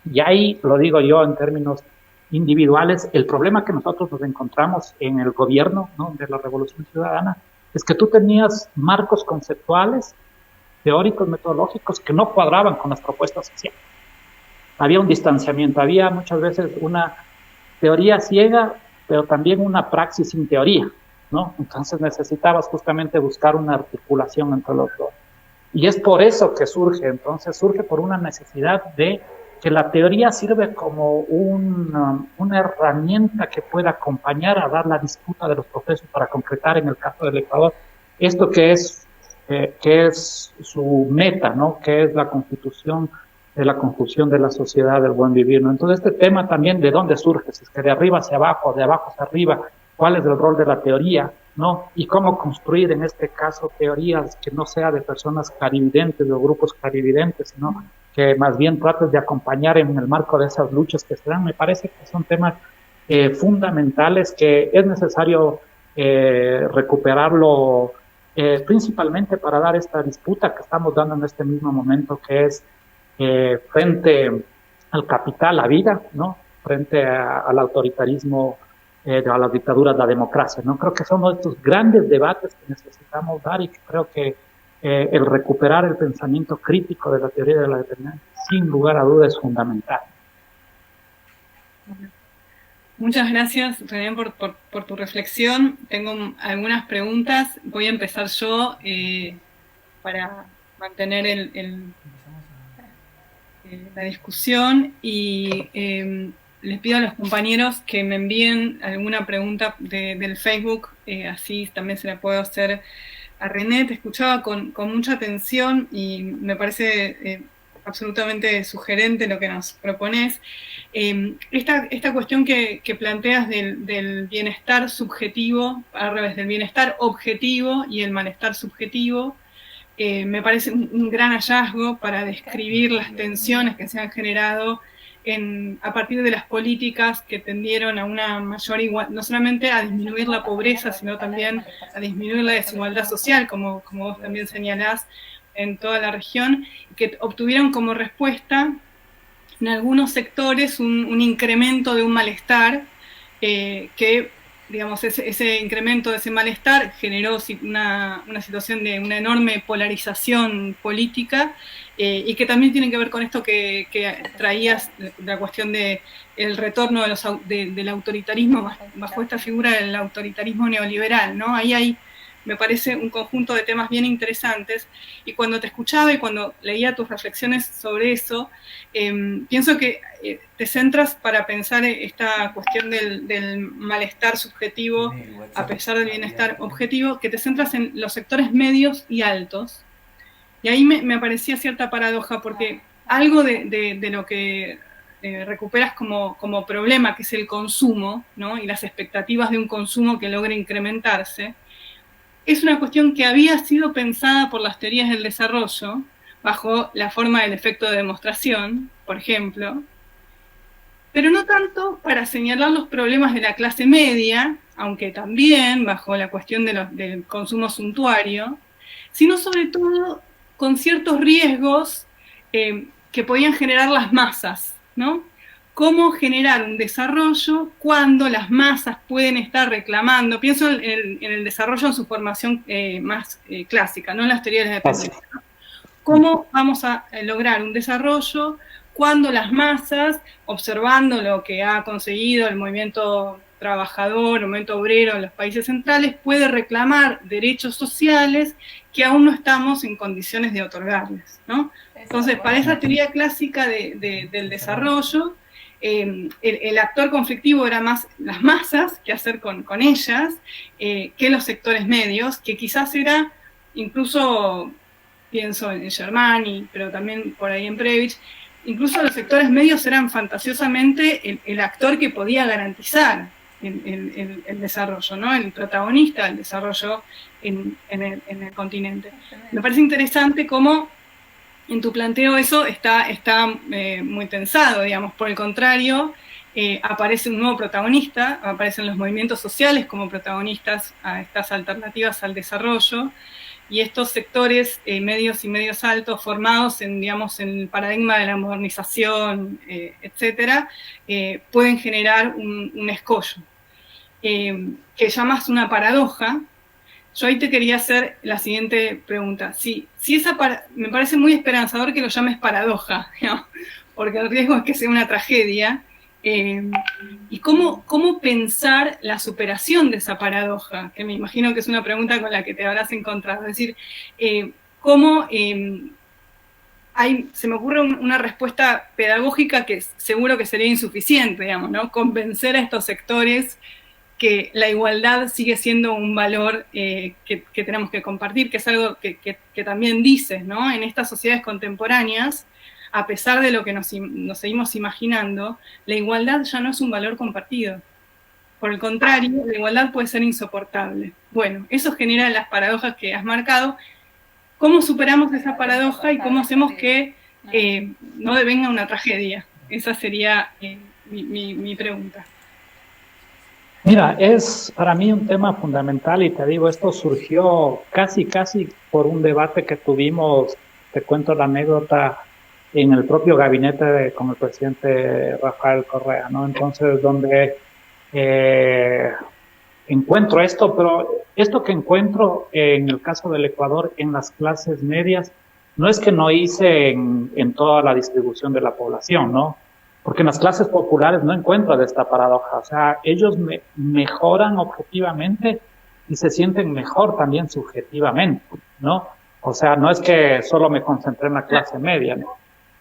Y ahí, lo digo yo en términos individuales, el problema que nosotros nos encontramos en el gobierno, ¿no?, de la Revolución Ciudadana es que tú tenías marcos conceptuales, teóricos, metodológicos que no cuadraban con las propuestas sociales. Había un distanciamiento, había muchas veces una teoría ciega, pero también una praxis sin teoría, ¿no? Entonces necesitabas justamente buscar una articulación entre los dos. Y es por eso que surge por una necesidad de que la teoría sirve como una herramienta que pueda acompañar a dar la disputa de los procesos para concretar, en el caso del Ecuador, esto que es su meta, ¿no? Que es la constitución de la construcción de la sociedad del buen vivir, ¿no? Entonces este tema también, ¿de dónde surge? Si es que de arriba hacia abajo, de abajo hacia arriba, ¿cuál es el rol de la teoría, ¿no? Y cómo construir en este caso teorías que no sea de personas clarividentes o grupos clarividentes, sino que más bien trates de acompañar en el marco de esas luchas que se dan. Me parece que son temas fundamentales que es necesario recuperarlo, principalmente para dar esta disputa que estamos dando en este mismo momento, que es frente al capital, la vida, ¿no? Frente al autoritarismo, a las dictaduras, la democracia, ¿no? Creo que son estos grandes debates que necesitamos dar, y que creo que el recuperar el pensamiento crítico de la teoría de la dependencia, sin lugar a duda, es fundamental. Muchas gracias, René, por tu reflexión. Tengo algunas preguntas. Voy a empezar yo para mantener la discusión, y les pido a los compañeros que me envíen alguna pregunta del Facebook, así también se la puedo hacer a René. Te escuchaba con mucha atención y me parece absolutamente sugerente lo que nos propones. Esta cuestión que planteas del bienestar subjetivo, al revés, del bienestar objetivo y el malestar subjetivo, me parece un gran hallazgo para describir las tensiones que se han generado a partir de las políticas que tendieron a una mayor igualdad, no solamente a disminuir la pobreza, sino también a disminuir la desigualdad social, como vos también señalás, en toda la región, que obtuvieron como respuesta en algunos sectores un incremento de un malestar que, digamos, ese incremento de ese malestar generó una situación de una enorme polarización política, y que también tiene que ver con esto que traías, la cuestión del retorno del autoritarismo bajo esta figura del autoritarismo neoliberal, ¿no? Ahí hay, me parece, un conjunto de temas bien interesantes, y cuando te escuchaba y cuando leía tus reflexiones sobre eso, pienso que te centras para pensar esta cuestión del malestar subjetivo a pesar del bienestar objetivo, que te centras en los sectores medios y altos, y ahí me aparecía cierta paradoja, porque algo de lo que recuperas como problema, que es el consumo, ¿no? Y las expectativas de un consumo que logre incrementarse, es una cuestión que había sido pensada por las teorías del desarrollo bajo la forma del efecto de demostración, por ejemplo, pero no tanto para señalar los problemas de la clase media, aunque también bajo la cuestión del consumo suntuario, sino sobre todo con ciertos riesgos que podían generar las masas, ¿no? Cómo generar un desarrollo cuando las masas pueden estar reclamando. Pienso en el desarrollo en su formación más clásica, no en las teorías de la dependencia. ¿Cómo vamos a lograr un desarrollo cuando las masas, observando lo que ha conseguido el movimiento trabajador, el movimiento obrero en los países centrales puede reclamar derechos sociales que aún no estamos en condiciones de otorgarles, ¿no? Entonces, para esa teoría clásica del desarrollo, el actor conflictivo era más las masas, qué hacer con ellas, que los sectores medios, que quizás era, incluso pienso en Germani, pero también por ahí en Prebisch, incluso los sectores medios eran fantasiosamente el actor que podía garantizar el desarrollo, ¿no? El protagonista del desarrollo en el continente. Me parece interesante cómo en tu planteo eso está muy tensado, digamos. Por el contrario, aparece un nuevo protagonista, aparecen los movimientos sociales como protagonistas a estas alternativas al desarrollo, y estos sectores medios y medios altos formados en, digamos, en el paradigma de la modernización, etcétera, pueden generar un escollo, que llamas una paradoja. Yo ahí te quería hacer la siguiente pregunta. Si me parece muy esperanzador que lo llames paradoja, ¿no? Porque el riesgo es que sea una tragedia. ¿Y cómo pensar la superación de esa paradoja? Que me imagino que es una pregunta con la que te habrás encontrado. Es decir, ¿cómo se me ocurre una respuesta pedagógica que seguro que sería insuficiente, digamos, ¿no? Convencer a estos sectores que la igualdad sigue siendo un valor que tenemos que compartir, que es algo que también dices, ¿no? En estas sociedades contemporáneas, a pesar de lo que nos seguimos imaginando, la igualdad ya no es un valor compartido. Por el contrario, la igualdad puede ser insoportable. Bueno, eso genera las paradojas que has marcado. ¿Cómo superamos esa paradoja y cómo hacemos que no devenga una tragedia? Esa sería mi pregunta. Mira, es para mí un tema fundamental y te digo, esto surgió casi por un debate que tuvimos, te cuento la anécdota, en el propio gabinete con el presidente Rafael Correa, ¿no? Entonces, donde encuentro esto, pero esto que encuentro en el caso del Ecuador en las clases medias, no es que no hice en toda la distribución de la población, ¿no? Porque en las clases populares no encuentro de esta paradoja. O sea, ellos mejoran objetivamente y se sienten mejor también subjetivamente, ¿no? O sea, no es que solo me concentré en la clase media, ¿no?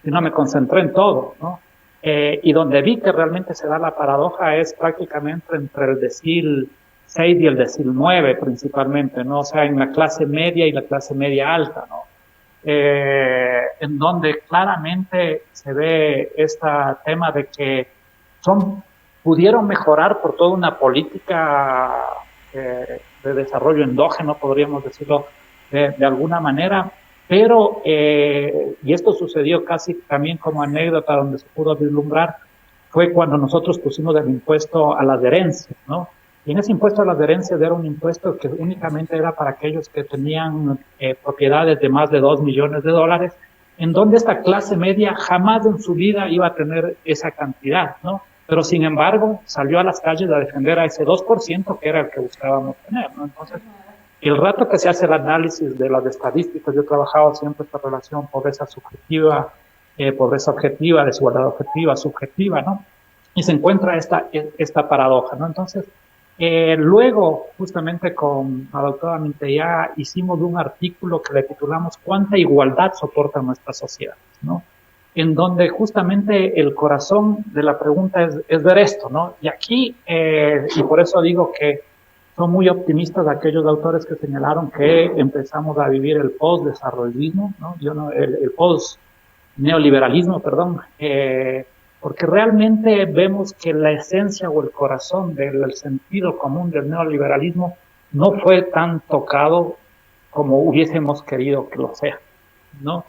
Sino me concentré en todo, ¿no? Y donde vi que realmente se da la paradoja es prácticamente entre el decil 6 y el decil 9 principalmente, ¿no? O sea, en la clase media y la clase media alta, ¿no? En donde claramente se ve este tema de que pudieron mejorar por toda una política de desarrollo endógeno, podríamos decirlo de alguna manera, pero, y esto sucedió casi también como anécdota donde se pudo vislumbrar, fue cuando nosotros pusimos el impuesto a las herencias, ¿no? Y en ese impuesto a las herencias era un impuesto que únicamente era para aquellos que tenían propiedades de más de $2 millones, en donde esta clase media jamás en su vida iba a tener esa cantidad, ¿no? Pero sin embargo salió a las calles a defender a ese 2% que era el que buscábamos tener, ¿no? Entonces, el rato que se hace el análisis de las estadísticas, yo he trabajado siempre esta relación pobreza subjetiva, pobreza objetiva, desigualdad objetiva, subjetiva, ¿no? Y se encuentra esta paradoja, ¿no? Entonces, luego, justamente con la doctora Minteya, hicimos un artículo que le titulamos ¿Cuánta igualdad soporta nuestra sociedad?, ¿no? En donde justamente el corazón de la pregunta es ver esto, ¿no? Y aquí, y por eso digo que son muy optimistas aquellos autores que señalaron que empezamos a vivir el post-desarrollismo, ¿no? El post-neoliberalismo, perdón, porque realmente vemos que la esencia o el corazón del sentido común del neoliberalismo no fue tan tocado como hubiésemos querido que lo sea, ¿no?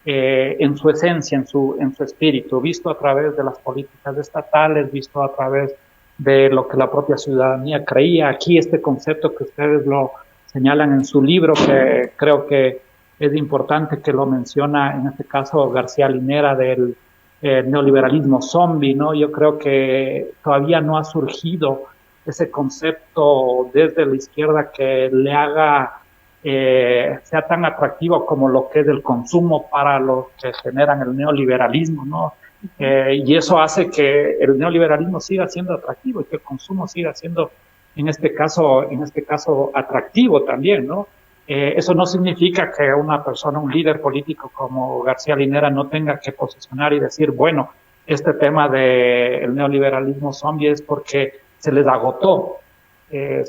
En su esencia, en su espíritu, visto a través de las políticas estatales, visto a través de lo que la propia ciudadanía creía. Aquí este concepto que ustedes lo señalan en su libro, que creo que es importante que lo menciona, en este caso García Linera, del neoliberalismo zombie, ¿no? Yo creo que todavía no ha surgido ese concepto desde la izquierda que le haga sea tan atractivo como lo que es el consumo para los que generan el neoliberalismo, ¿no? Y eso hace que el neoliberalismo siga siendo atractivo y que el consumo siga siendo, en este caso atractivo también, ¿no? Eso no significa que una persona, un líder político como García Linera no tenga que posicionar y decir, bueno, este tema del neoliberalismo zombie es porque se les agotó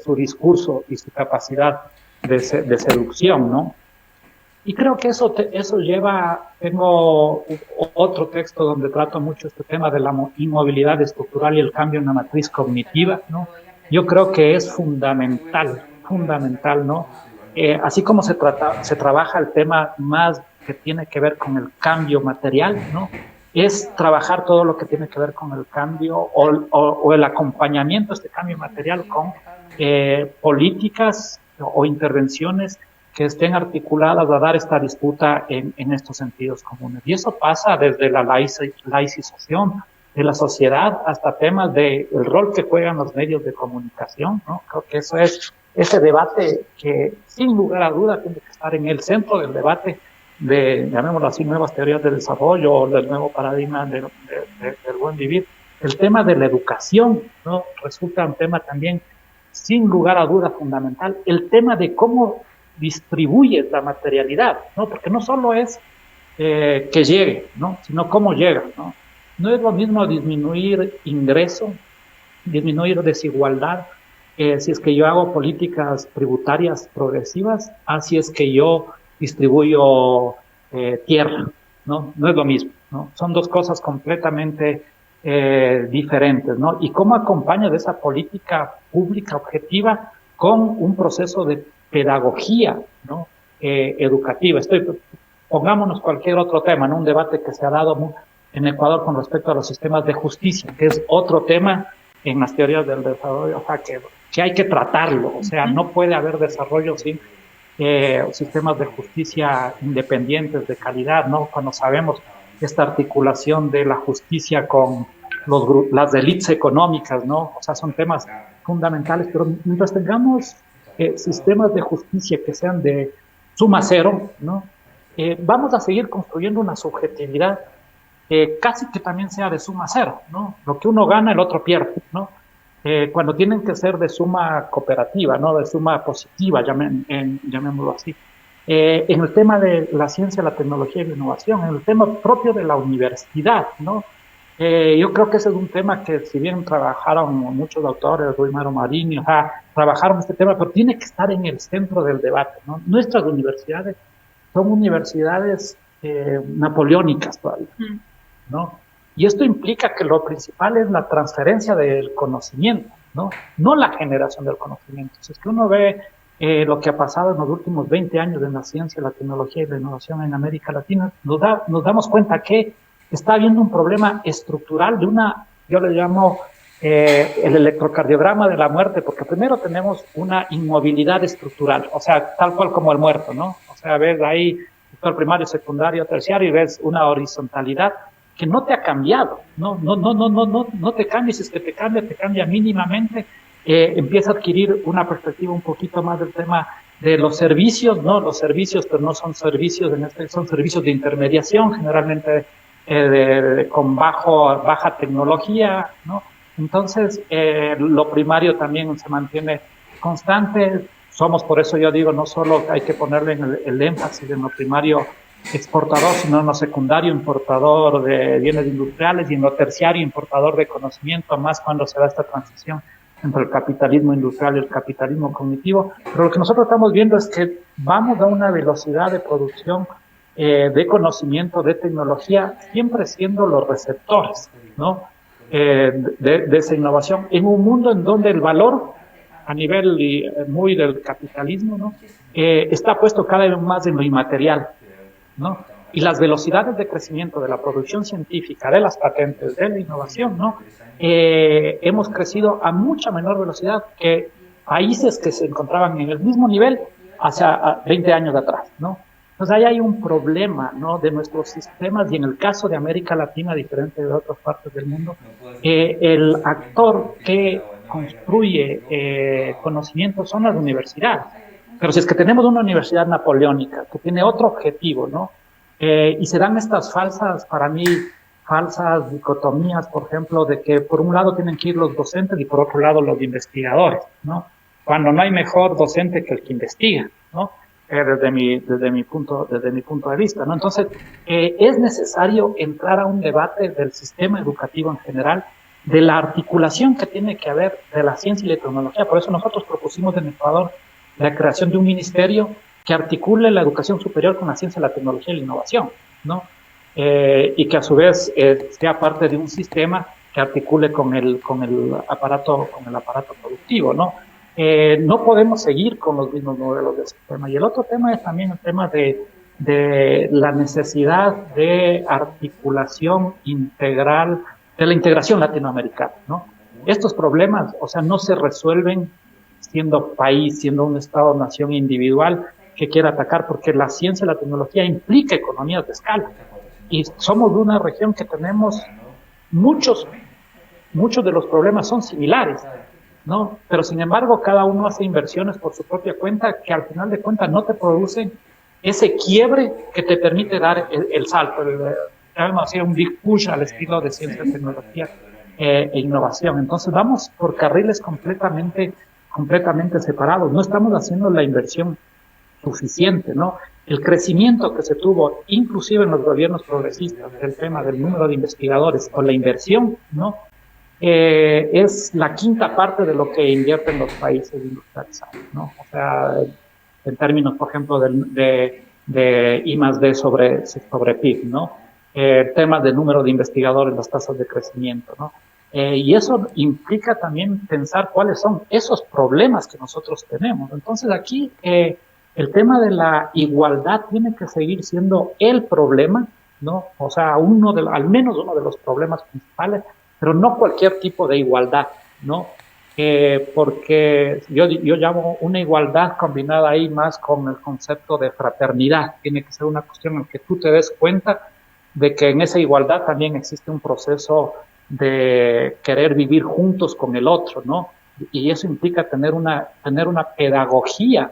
su discurso y su capacidad de seducción, ¿no? Y creo que eso lleva, tengo otro texto donde trato mucho este tema de la inmovilidad estructural y el cambio en la matriz cognitiva, ¿no? Yo creo que es fundamental, ¿no? Así como se trabaja el tema más que tiene que ver con el cambio material, ¿no? Es trabajar todo lo que tiene que ver con el cambio o el acompañamiento de este cambio material con políticas o intervenciones que estén articuladas a dar esta disputa en estos sentidos comunes. Y eso pasa desde la laicización de la sociedad hasta temas del rol que juegan los medios de comunicación, ¿no? Creo que eso es ese debate que, sin lugar a duda, tiene que estar en el centro del debate de, llamémoslo así, nuevas teorías de desarrollo o del nuevo paradigma del buen vivir. El tema de la educación, ¿no? Resulta un tema también, sin lugar a duda, fundamental. El tema de cómo distribuyes la materialidad, ¿no? Porque no solo es que llegue, ¿no? Sino cómo llega, ¿no? No es lo mismo disminuir ingreso, disminuir desigualdad, si es que yo hago políticas tributarias progresivas, así es que yo distribuyo tierra, ¿no? No es lo mismo, ¿no? Son dos cosas completamente diferentes, ¿no? Y cómo acompaña de esa política pública objetiva con un proceso de pedagogía, ¿no? Educativa. Pongámonos cualquier otro tema, ¿no? Un debate que se ha dado en Ecuador con respecto a los sistemas de justicia, que es otro tema en las teorías del desarrollo, o sea, que hay que tratarlo, o sea, no puede haber desarrollo sin sistemas de justicia independientes, de calidad, ¿no? Cuando sabemos esta articulación de la justicia con las élites económicas, ¿no? O sea, son temas fundamentales, pero mientras tengamos sistemas de justicia que sean de suma cero, ¿no? Vamos a seguir construyendo una subjetividad casi que también sea de suma cero, ¿no? Lo que uno gana, el otro pierde, ¿no? Cuando tienen que ser de suma cooperativa, ¿no? De suma positiva, llamémoslo así. En el tema de la ciencia, la tecnología y la innovación, en el tema propio de la universidad, ¿no? Yo creo que ese es un tema que, si bien trabajaron muchos autores, Rui Maro Marini, o sea, trabajaron este tema, pero tiene que estar en el centro del debate, ¿no? Nuestras universidades son universidades napoleónicas todavía, ¿no? Y esto implica que lo principal es la transferencia del conocimiento, ¿no? No la generación del conocimiento. Si es que uno ve lo que ha pasado en los últimos 20 años en la ciencia, la tecnología y la innovación en América Latina, nos damos cuenta que está habiendo un problema estructural de yo le llamo el electrocardiograma de la muerte, porque primero tenemos una inmovilidad estructural, o sea, tal cual como el muerto, ¿no? O sea, ves ahí sector primario, secundario, terciario, y ves una horizontalidad que no te ha cambiado, no te cambia, si es que te cambia mínimamente, empieza a adquirir una perspectiva un poquito más del tema de los servicios, ¿no? Los servicios, pero no son servicios, son servicios de intermediación, generalmente con baja tecnología, ¿no? Entonces, lo primario también se mantiene constante. Por eso yo digo, no solo hay que ponerle el énfasis en lo primario exportador, sino en lo secundario importador de bienes industriales y en lo terciario importador de conocimiento, más cuando se da esta transición entre el capitalismo industrial y el capitalismo cognitivo. Pero lo que nosotros estamos viendo es que vamos a una velocidad de producción de conocimiento, de tecnología, siempre siendo los receptores, ¿no? De esa innovación, en un mundo en donde el valor a nivel muy del capitalismo, ¿no? Está puesto cada vez más en lo inmaterial, ¿no? Y las velocidades de crecimiento de la producción científica, de las patentes, de la innovación, ¿no? Hemos crecido a mucha menor velocidad que países que se encontraban en el mismo nivel hace 20 años atrás, ¿no? Entonces ahí hay un problema, ¿no? De nuestros sistemas, y en el caso de América Latina, diferente de otras partes del mundo, el actor que construye conocimiento son las universidades. Pero si es que tenemos una universidad napoleónica que tiene otro objetivo, ¿no? Y se dan estas falsas falsas dicotomías, por ejemplo, de que por un lado tienen que ir los docentes y por otro lado los investigadores, ¿no? Cuando no hay mejor docente que el que investiga, ¿no? Desde mi punto de vista, ¿no? Entonces, es necesario entrar a un debate del sistema educativo en general, de la articulación que tiene que haber de la ciencia y la tecnología. Por eso nosotros propusimos en Ecuador la creación de un ministerio que articule la educación superior con la ciencia, la tecnología y la innovación, ¿no? Y que a su vez sea parte de un sistema que articule con el aparato productivo, ¿no? No podemos seguir con los mismos modelos de sistema. Y el otro tema es también el tema de la necesidad de articulación integral, de la integración latinoamericana, ¿no? Estos problemas, o sea, no se resuelven siendo país, siendo un Estado-nación individual que quiera atacar, porque la ciencia y la tecnología implica economías de escala. Y somos de una región que tenemos muchos de los problemas son similares, ¿no? Pero sin embargo, cada uno hace inversiones por su propia cuenta que al final de cuentas no te producen ese quiebre que te permite dar el salto, un big push al estilo de ciencia, tecnología e innovación. Entonces vamos por carriles completamente separados. No estamos haciendo la inversión suficiente, ¿no? El crecimiento que se tuvo, inclusive en los gobiernos progresistas, del tema del número de investigadores o la inversión, ¿no? Es la quinta parte de lo que invierten los países industrializados, ¿no? O sea, en términos, por ejemplo, de I+D sobre PIB, ¿no? Temas del número de investigadores, las tasas de crecimiento, ¿no? Y eso implica también pensar cuáles son esos problemas que nosotros tenemos. Entonces aquí el tema de la igualdad tiene que seguir siendo el problema, ¿no? O sea, al menos uno de los problemas principales, pero no cualquier tipo de igualdad, ¿no? Porque yo llamo una igualdad combinada ahí más con el concepto de fraternidad. Tiene que ser una cuestión en que tú te des cuenta de que en esa igualdad también existe un proceso de querer vivir juntos con el otro, ¿no? Y eso implica tener una pedagogía,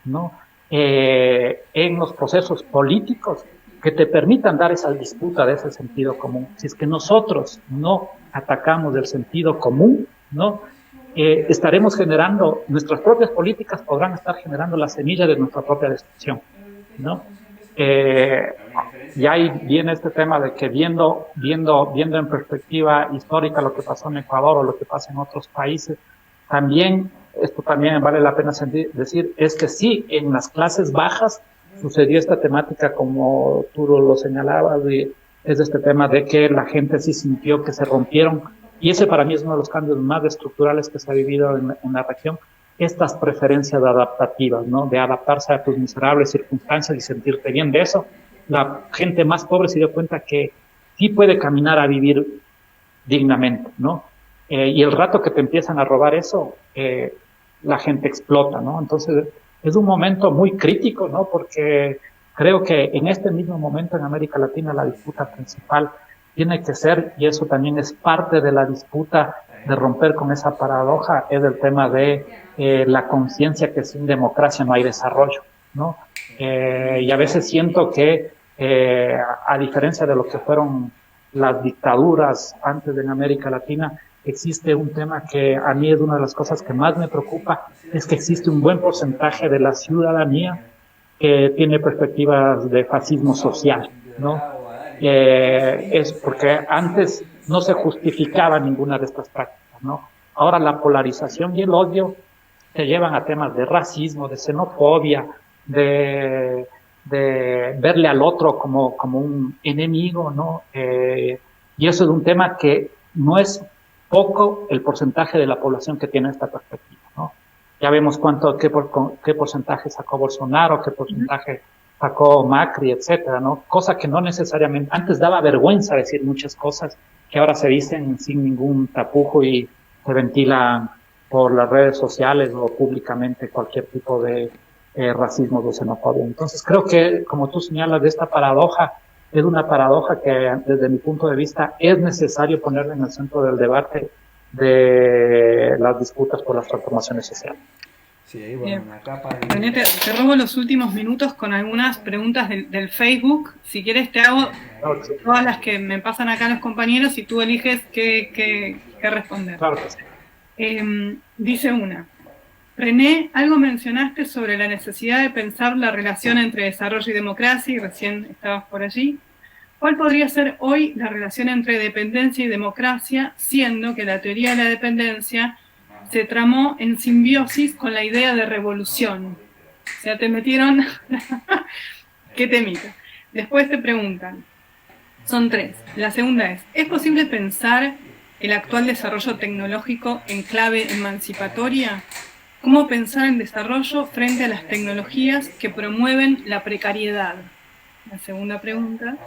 ¿no? En los procesos políticos que te permitan dar esa disputa de ese sentido común. Si es que nosotros no atacamos el sentido común, ¿no? Estaremos generando, nuestras propias políticas podrán estar generando la semilla de nuestra propia destrucción, ¿no? Y ahí viene este tema de que viendo en perspectiva histórica lo que pasó en Ecuador o lo que pasa en otros países, esto también vale la pena decir, es que sí, en las clases bajas sucedió esta temática, como tú lo señalabas, es este tema de que la gente sí sintió que se rompieron, y ese para mí es uno de los cambios más estructurales que se ha vivido en la región, estas preferencias adaptativas, ¿no? De adaptarse a tus miserables circunstancias y sentirte bien. De eso, la gente más pobre se dio cuenta que sí puede caminar a vivir dignamente, ¿no? Y el rato que te empiezan a robar eso, la gente explota, ¿no? Entonces, es un momento muy crítico, ¿no? Porque creo que en este mismo momento en América Latina la disputa principal tiene que ser, y eso también es parte de la disputa de romper con esa paradoja, es el tema de la conciencia que sin democracia no hay desarrollo, ¿no? Y a veces siento que, a diferencia de lo que fueron las dictaduras antes en América Latina, existe un tema que a mí es una de las cosas que más me preocupa, es que existe un buen porcentaje de la ciudadanía que tiene perspectivas de fascismo social, ¿no? Es porque antes no se justificaba ninguna de estas prácticas, ¿no? Ahora la polarización y el odio te llevan a temas de racismo, de xenofobia, de verle al otro como un enemigo, ¿no? Y eso es un tema que no es poco el porcentaje de la población que tiene esta perspectiva, ¿no? Ya vemos qué porcentaje sacó Bolsonaro, qué porcentaje sacó Macri, etcétera, ¿no? Cosa que no necesariamente, antes daba vergüenza decir muchas cosas que ahora se dicen sin ningún tapujo y se ventilan por las redes sociales o públicamente cualquier tipo de racismo o xenofobia. Entonces creo que, como tú señalas, de esta paradoja, es una paradoja que desde mi punto de vista es necesario ponerla en el centro del debate de las disputas por las transformaciones sociales. Sí, ahí bueno, una capa de... René, te robo los últimos minutos con algunas preguntas del Facebook. Si quieres te hago todas las que me pasan acá los compañeros y tú eliges qué responder. Claro que sí. Dice una. René, algo mencionaste sobre la necesidad de pensar la relación entre desarrollo y democracia, y recién estabas por allí. ¿Cuál podría ser hoy la relación entre dependencia y democracia, siendo que la teoría de la dependencia se tramó en simbiosis con la idea de revolución? O sea, te metieron... ¿Qué temita? Después te preguntan, son tres. La segunda ¿es posible pensar el actual desarrollo tecnológico en clave emancipatoria? ¿Cómo pensar en desarrollo frente a las tecnologías que promueven la precariedad? La segunda pregunta.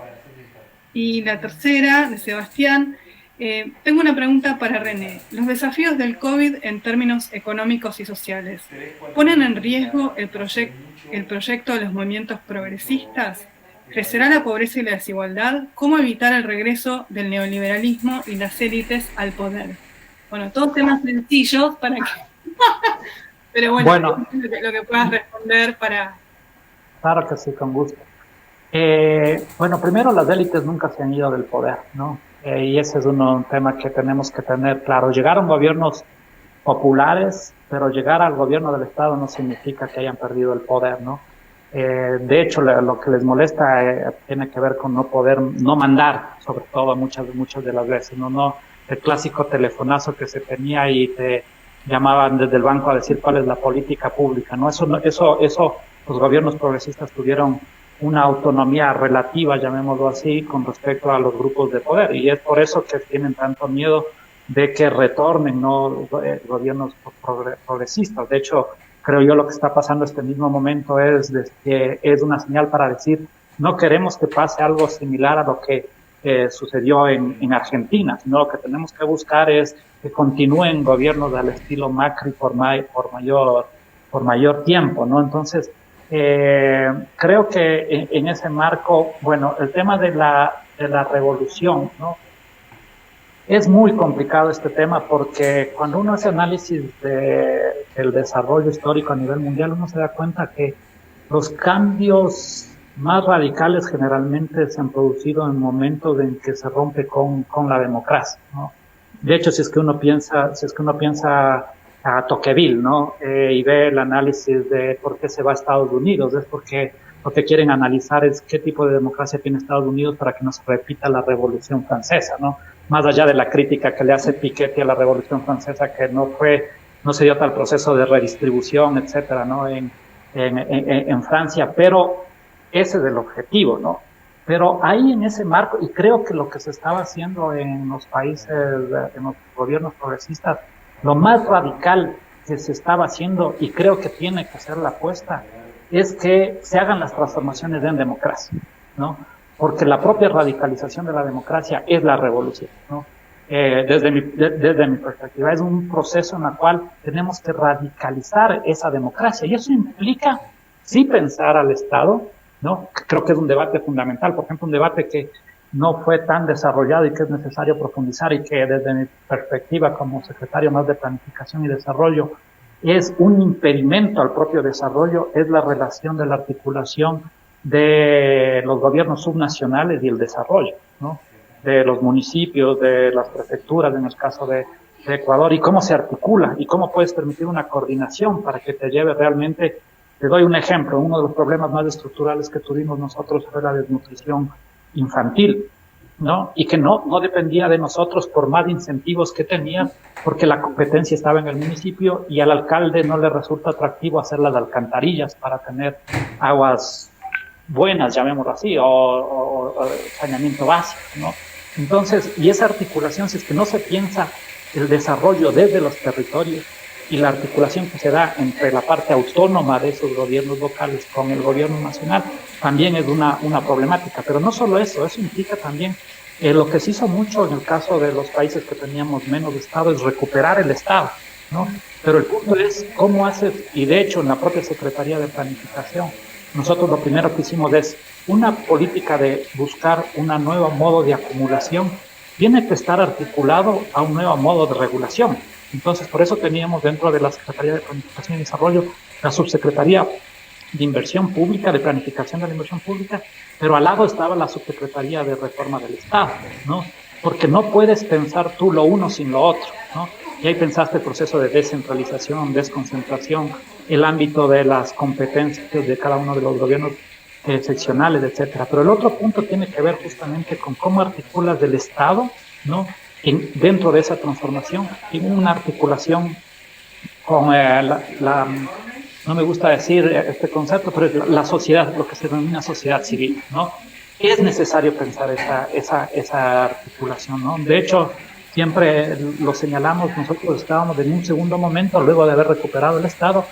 Y la tercera, de Sebastián, tengo una pregunta para René. ¿Los desafíos del COVID en términos económicos y sociales ponen en riesgo el proyecto de los movimientos progresistas? ¿Crecerá la pobreza y la desigualdad? ¿Cómo evitar el regreso del neoliberalismo y las élites al poder? Bueno, todos temas sencillos para que... Pero bueno, lo que puedas responder para... Claro que sí, con gusto. Bueno, primero las élites nunca se han ido del poder, ¿no? Y ese es un tema que tenemos que tener claro. Llegaron gobiernos populares, pero llegar al gobierno del Estado no significa que hayan perdido el poder, ¿no? De hecho, lo que les molesta tiene que ver con no poder, no mandar, sobre todo muchas de las veces, ¿no? El clásico telefonazo que se tenía y te llamaban desde el banco a decir cuál es la política pública, ¿no? Eso, los gobiernos progresistas tuvieron una autonomía relativa, llamémoslo así, con respecto a los grupos de poder, y es por eso que tienen tanto miedo de que retornen, ¿no? Gobiernos progresistas. De hecho, creo yo lo que está pasando en este mismo momento es una señal para decir, no queremos que pase algo similar a lo que sucedió en Argentina, sino lo que tenemos que buscar es que continúen gobiernos al estilo Macri por mayor tiempo, ¿no? Entonces, creo que en ese marco, bueno, el tema de la revolución, ¿no? Es muy complicado este tema porque cuando uno hace análisis del desarrollo histórico a nivel mundial, uno se da cuenta que los cambios más radicales generalmente se han producido en momentos en que se rompe con la democracia, ¿no? De hecho, si es que uno piensa a Tocqueville, ¿no? Y ve el análisis de por qué se va a Estados Unidos, es porque lo que quieren analizar es qué tipo de democracia tiene Estados Unidos para que no se repita la Revolución Francesa, ¿no? Más allá de la crítica que le hace Piketty a la Revolución Francesa, que no se dio tal proceso de redistribución, etcétera, ¿no? En Francia, pero ese es el objetivo, ¿no? Pero ahí en ese marco, y creo que lo que se estaba haciendo en los países, en los gobiernos progresistas, lo más radical que se estaba haciendo, y creo que tiene que ser la apuesta, es que se hagan las transformaciones en democracia, ¿no? Porque la propia radicalización de la democracia es la revolución, ¿no? Desde mi perspectiva, es un proceso en el cual tenemos que radicalizar esa democracia, y eso implica sí pensar al Estado, ¿no? Creo que es un debate fundamental, por ejemplo, un debate que no fue tan desarrollado y que es necesario profundizar, y que desde mi perspectiva como secretario más de Planificación y Desarrollo es un impedimento al propio desarrollo, es la relación de la articulación de los gobiernos subnacionales y el desarrollo, ¿no? De los municipios, de las prefecturas, en el caso de Ecuador, y cómo se articula y cómo puedes permitir una coordinación para que te lleve realmente. Te doy un ejemplo, uno de los problemas más estructurales que tuvimos nosotros fue la desnutrición infantil, ¿no? Y que no dependía de nosotros por más incentivos que tenía, porque la competencia estaba en el municipio y al alcalde no le resulta atractivo hacer las alcantarillas para tener aguas buenas, llamémoslo así, o saneamiento básico, ¿no? Entonces, y esa articulación, si es que no se piensa el desarrollo desde los territorios y la articulación que se da entre la parte autónoma de esos gobiernos locales con el gobierno nacional, también es una problemática. Pero no solo eso implica también lo que se hizo mucho en el caso de los países que teníamos menos Estado, es recuperar el Estado, ¿no? Pero el punto es cómo haces, y de hecho en la propia Secretaría de Planificación, nosotros lo primero que hicimos es una política de buscar un nuevo modo de acumulación, tiene que estar articulado a un nuevo modo de regulación. Entonces, por eso teníamos dentro de la Secretaría de Planificación y Desarrollo la Subsecretaría de Inversión Pública, de Planificación de la Inversión Pública, pero al lado estaba la Subsecretaría de Reforma del Estado, ¿no? Porque no puedes pensar tú lo uno sin lo otro, ¿no? Y ahí pensaste el proceso de descentralización, desconcentración, el ámbito de las competencias de cada uno de los gobiernos seccionales, etcétera. Pero el otro punto tiene que ver justamente con cómo articulas del Estado, ¿no? Dentro de esa transformación, en una articulación con no me gusta decir este concepto, pero es la sociedad, lo que se denomina sociedad civil, ¿no? Es necesario pensar esa articulación, ¿no? De hecho, siempre lo señalamos, nosotros estábamos en un segundo momento, luego de haber recuperado el Estado,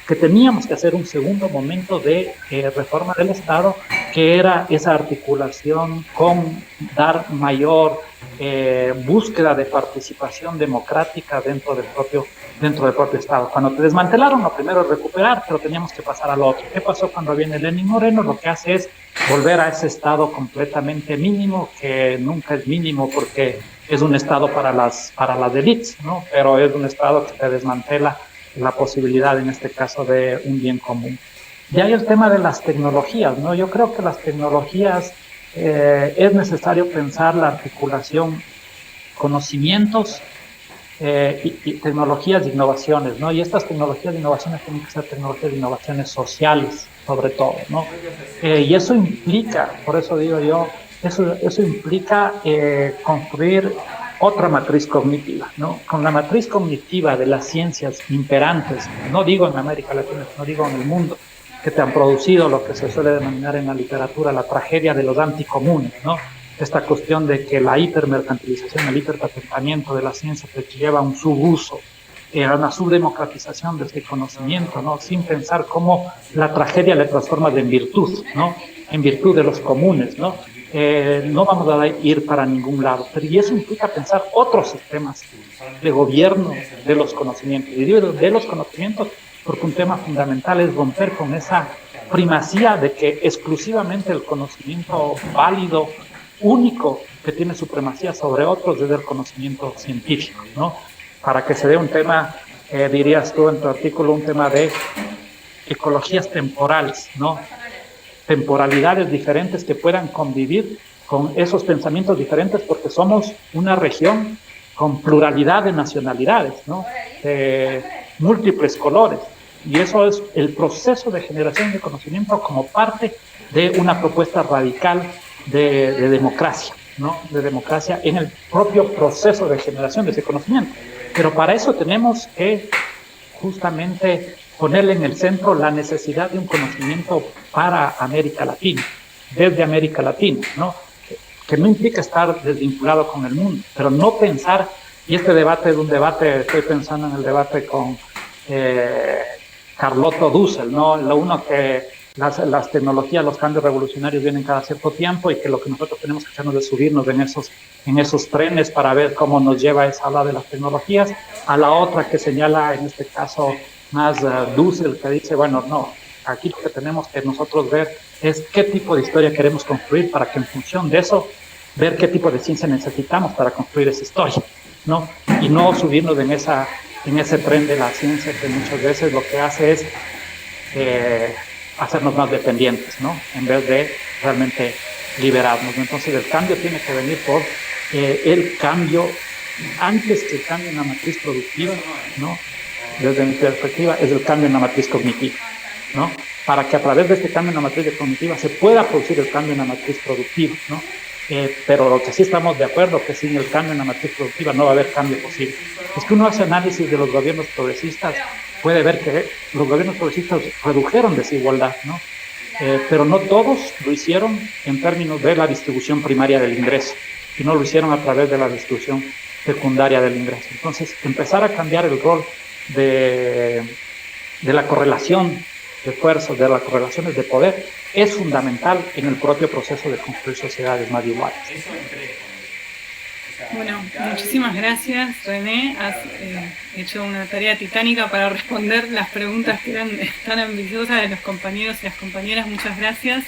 que teníamos que hacer un segundo momento de reforma del Estado, que era esa articulación con dar mayor búsqueda de participación democrática dentro del propio Estado. Cuando te desmantelaron, lo primero es recuperar, pero teníamos que pasar al otro. ¿Qué pasó cuando viene Lenín Moreno? Lo que hace es volver a ese Estado completamente mínimo, que nunca es mínimo porque es un Estado para las élites, ¿no? Pero es un Estado que te desmantela la posibilidad, en este caso, de un bien común. Y hay el tema de las tecnologías, ¿no? Yo creo que las tecnologías es necesario pensar la articulación conocimientos y tecnologías de innovaciones, ¿no? Y estas tecnologías de innovaciones tienen que ser tecnologías de innovaciones sociales, sobre todo, ¿no? Y eso implica, por eso digo yo, eso implica construir otra matriz cognitiva, ¿no? Con la matriz cognitiva de las ciencias imperantes, no digo en América Latina, no digo en el mundo, que te han producido lo que se suele denominar en la literatura la tragedia de los anticomunes, ¿no? Esta cuestión de que la hipermercantilización, el hiperpatentamiento de la ciencia te lleva a un subuso, a una subdemocratización de este conocimiento, ¿no? Sin pensar cómo la tragedia le transforma en virtud, ¿no? En virtud de los comunes, ¿no? No vamos a ir para ningún lado, pero y eso implica pensar otros sistemas de gobierno de los conocimientos, y digo de los conocimientos porque un tema fundamental es romper con esa primacía de que exclusivamente el conocimiento válido, único, que tiene supremacía sobre otros es el conocimiento científico, ¿no? Para que se dé un tema, dirías tú en tu artículo, un tema de ecologías temporales, ¿no? Temporalidades diferentes que puedan convivir con esos pensamientos diferentes, porque somos una región con pluralidad de nacionalidades, ¿no? Múltiples colores, y eso es el proceso de generación de conocimiento como parte de una propuesta radical de democracia, ¿no? De democracia en el propio proceso de generación de ese conocimiento. Pero para eso tenemos que justamente ponerle en el centro la necesidad de un conocimiento para América Latina, desde América Latina, ¿no? Que no implica estar desvinculado con el mundo, pero no pensar, y este debate es un debate, estoy pensando en el debate con Carlotto Dussel, ¿no? Lo uno que las tecnologías, los cambios revolucionarios vienen cada cierto tiempo y que lo que nosotros tenemos que hacernos es subirnos en esos trenes para ver cómo nos lleva esa ola de las tecnologías, a la otra que señala, en este caso, más Dussel, que dice, bueno, no, aquí lo que tenemos que nosotros ver es qué tipo de historia queremos construir para que en función de eso, ver qué tipo de ciencia necesitamos para construir esa historia, ¿no? Y no subirnos en ese tren de la ciencia que muchas veces lo que hace es hacernos más dependientes, ¿no? En vez de realmente liberarnos. Entonces el cambio tiene que venir por el cambio, antes que el cambio en la matriz productiva, ¿no? Desde mi perspectiva, es el cambio en la matriz cognitiva, ¿no? Para que a través de este cambio en la matriz cognitiva se pueda producir el cambio en la matriz productiva, ¿no? Pero lo que sí estamos de acuerdo que sin el cambio en la matriz productiva no va a haber cambio posible. Es que uno hace análisis de los gobiernos progresistas, puede ver que los gobiernos progresistas redujeron desigualdad, ¿no? Pero no todos lo hicieron en términos de la distribución primaria del ingreso, sino lo hicieron a través de la distribución secundaria del ingreso. Entonces, empezar a cambiar el rol de la correlación de esfuerzos, de las correlaciones de poder, es fundamental en el propio proceso de construir sociedades más iguales. Bueno, muchísimas gracias, René. Has hecho una tarea titánica para responder las preguntas que eran tan ambiciosas de los compañeros y las compañeras. Muchas gracias.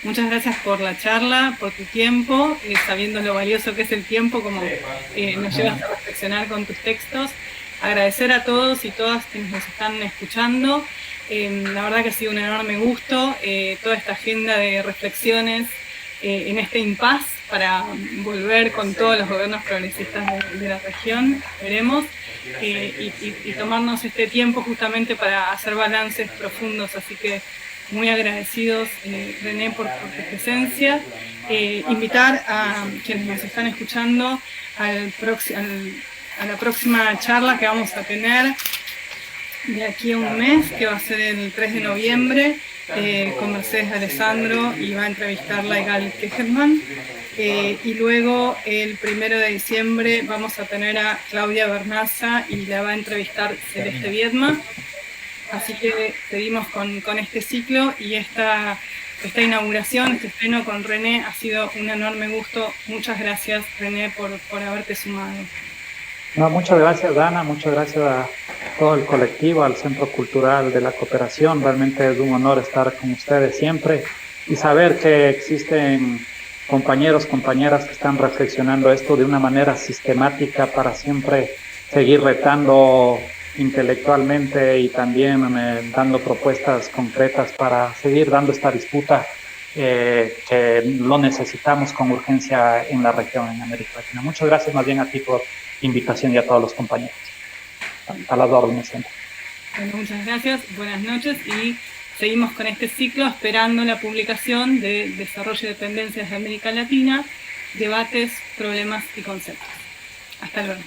Muchas gracias por la charla, por tu tiempo, sabiendo lo valioso que es el tiempo, como nos llevas a reflexionar con tus textos. agradecer a todos y todas quienes nos están escuchando. La verdad que ha sido un enorme gusto toda esta agenda de reflexiones en este impasse para volver con todos los gobiernos progresistas de la región, esperemos, y tomarnos este tiempo justamente para hacer balances profundos, así que muy agradecidos, René, por tu presencia. Invitar a quienes nos están escuchando a la próxima charla que vamos a tener de aquí a un mes, que va a ser el 3 de noviembre, con Mercedes Alessandro, y va a entrevistarla Gal Kecherman. Y luego el 1 de diciembre vamos a tener a Claudia Bernaza y la va a entrevistar Celeste Viedma. Así que seguimos con este ciclo y esta inauguración, este estreno con René ha sido un enorme gusto. Muchas gracias, René, por haberte sumado. No, muchas gracias, Dana, muchas gracias a todo el colectivo, al Centro Cultural de la Cooperación. Realmente es un honor estar con ustedes siempre y saber que existen compañeros, compañeras que están reflexionando esto de una manera sistemática para siempre seguir retando intelectualmente y también dando propuestas concretas para seguir dando esta disputa que lo necesitamos con urgencia en la región, en América Latina. Muchas gracias más bien a ti por invitación y a todos los compañeros. A las órdenes siempre. Bueno, muchas gracias, buenas noches y seguimos con este ciclo esperando la publicación de Desarrollo de Tendencias de América Latina, Debates, Problemas y Conceptos. Hasta luego.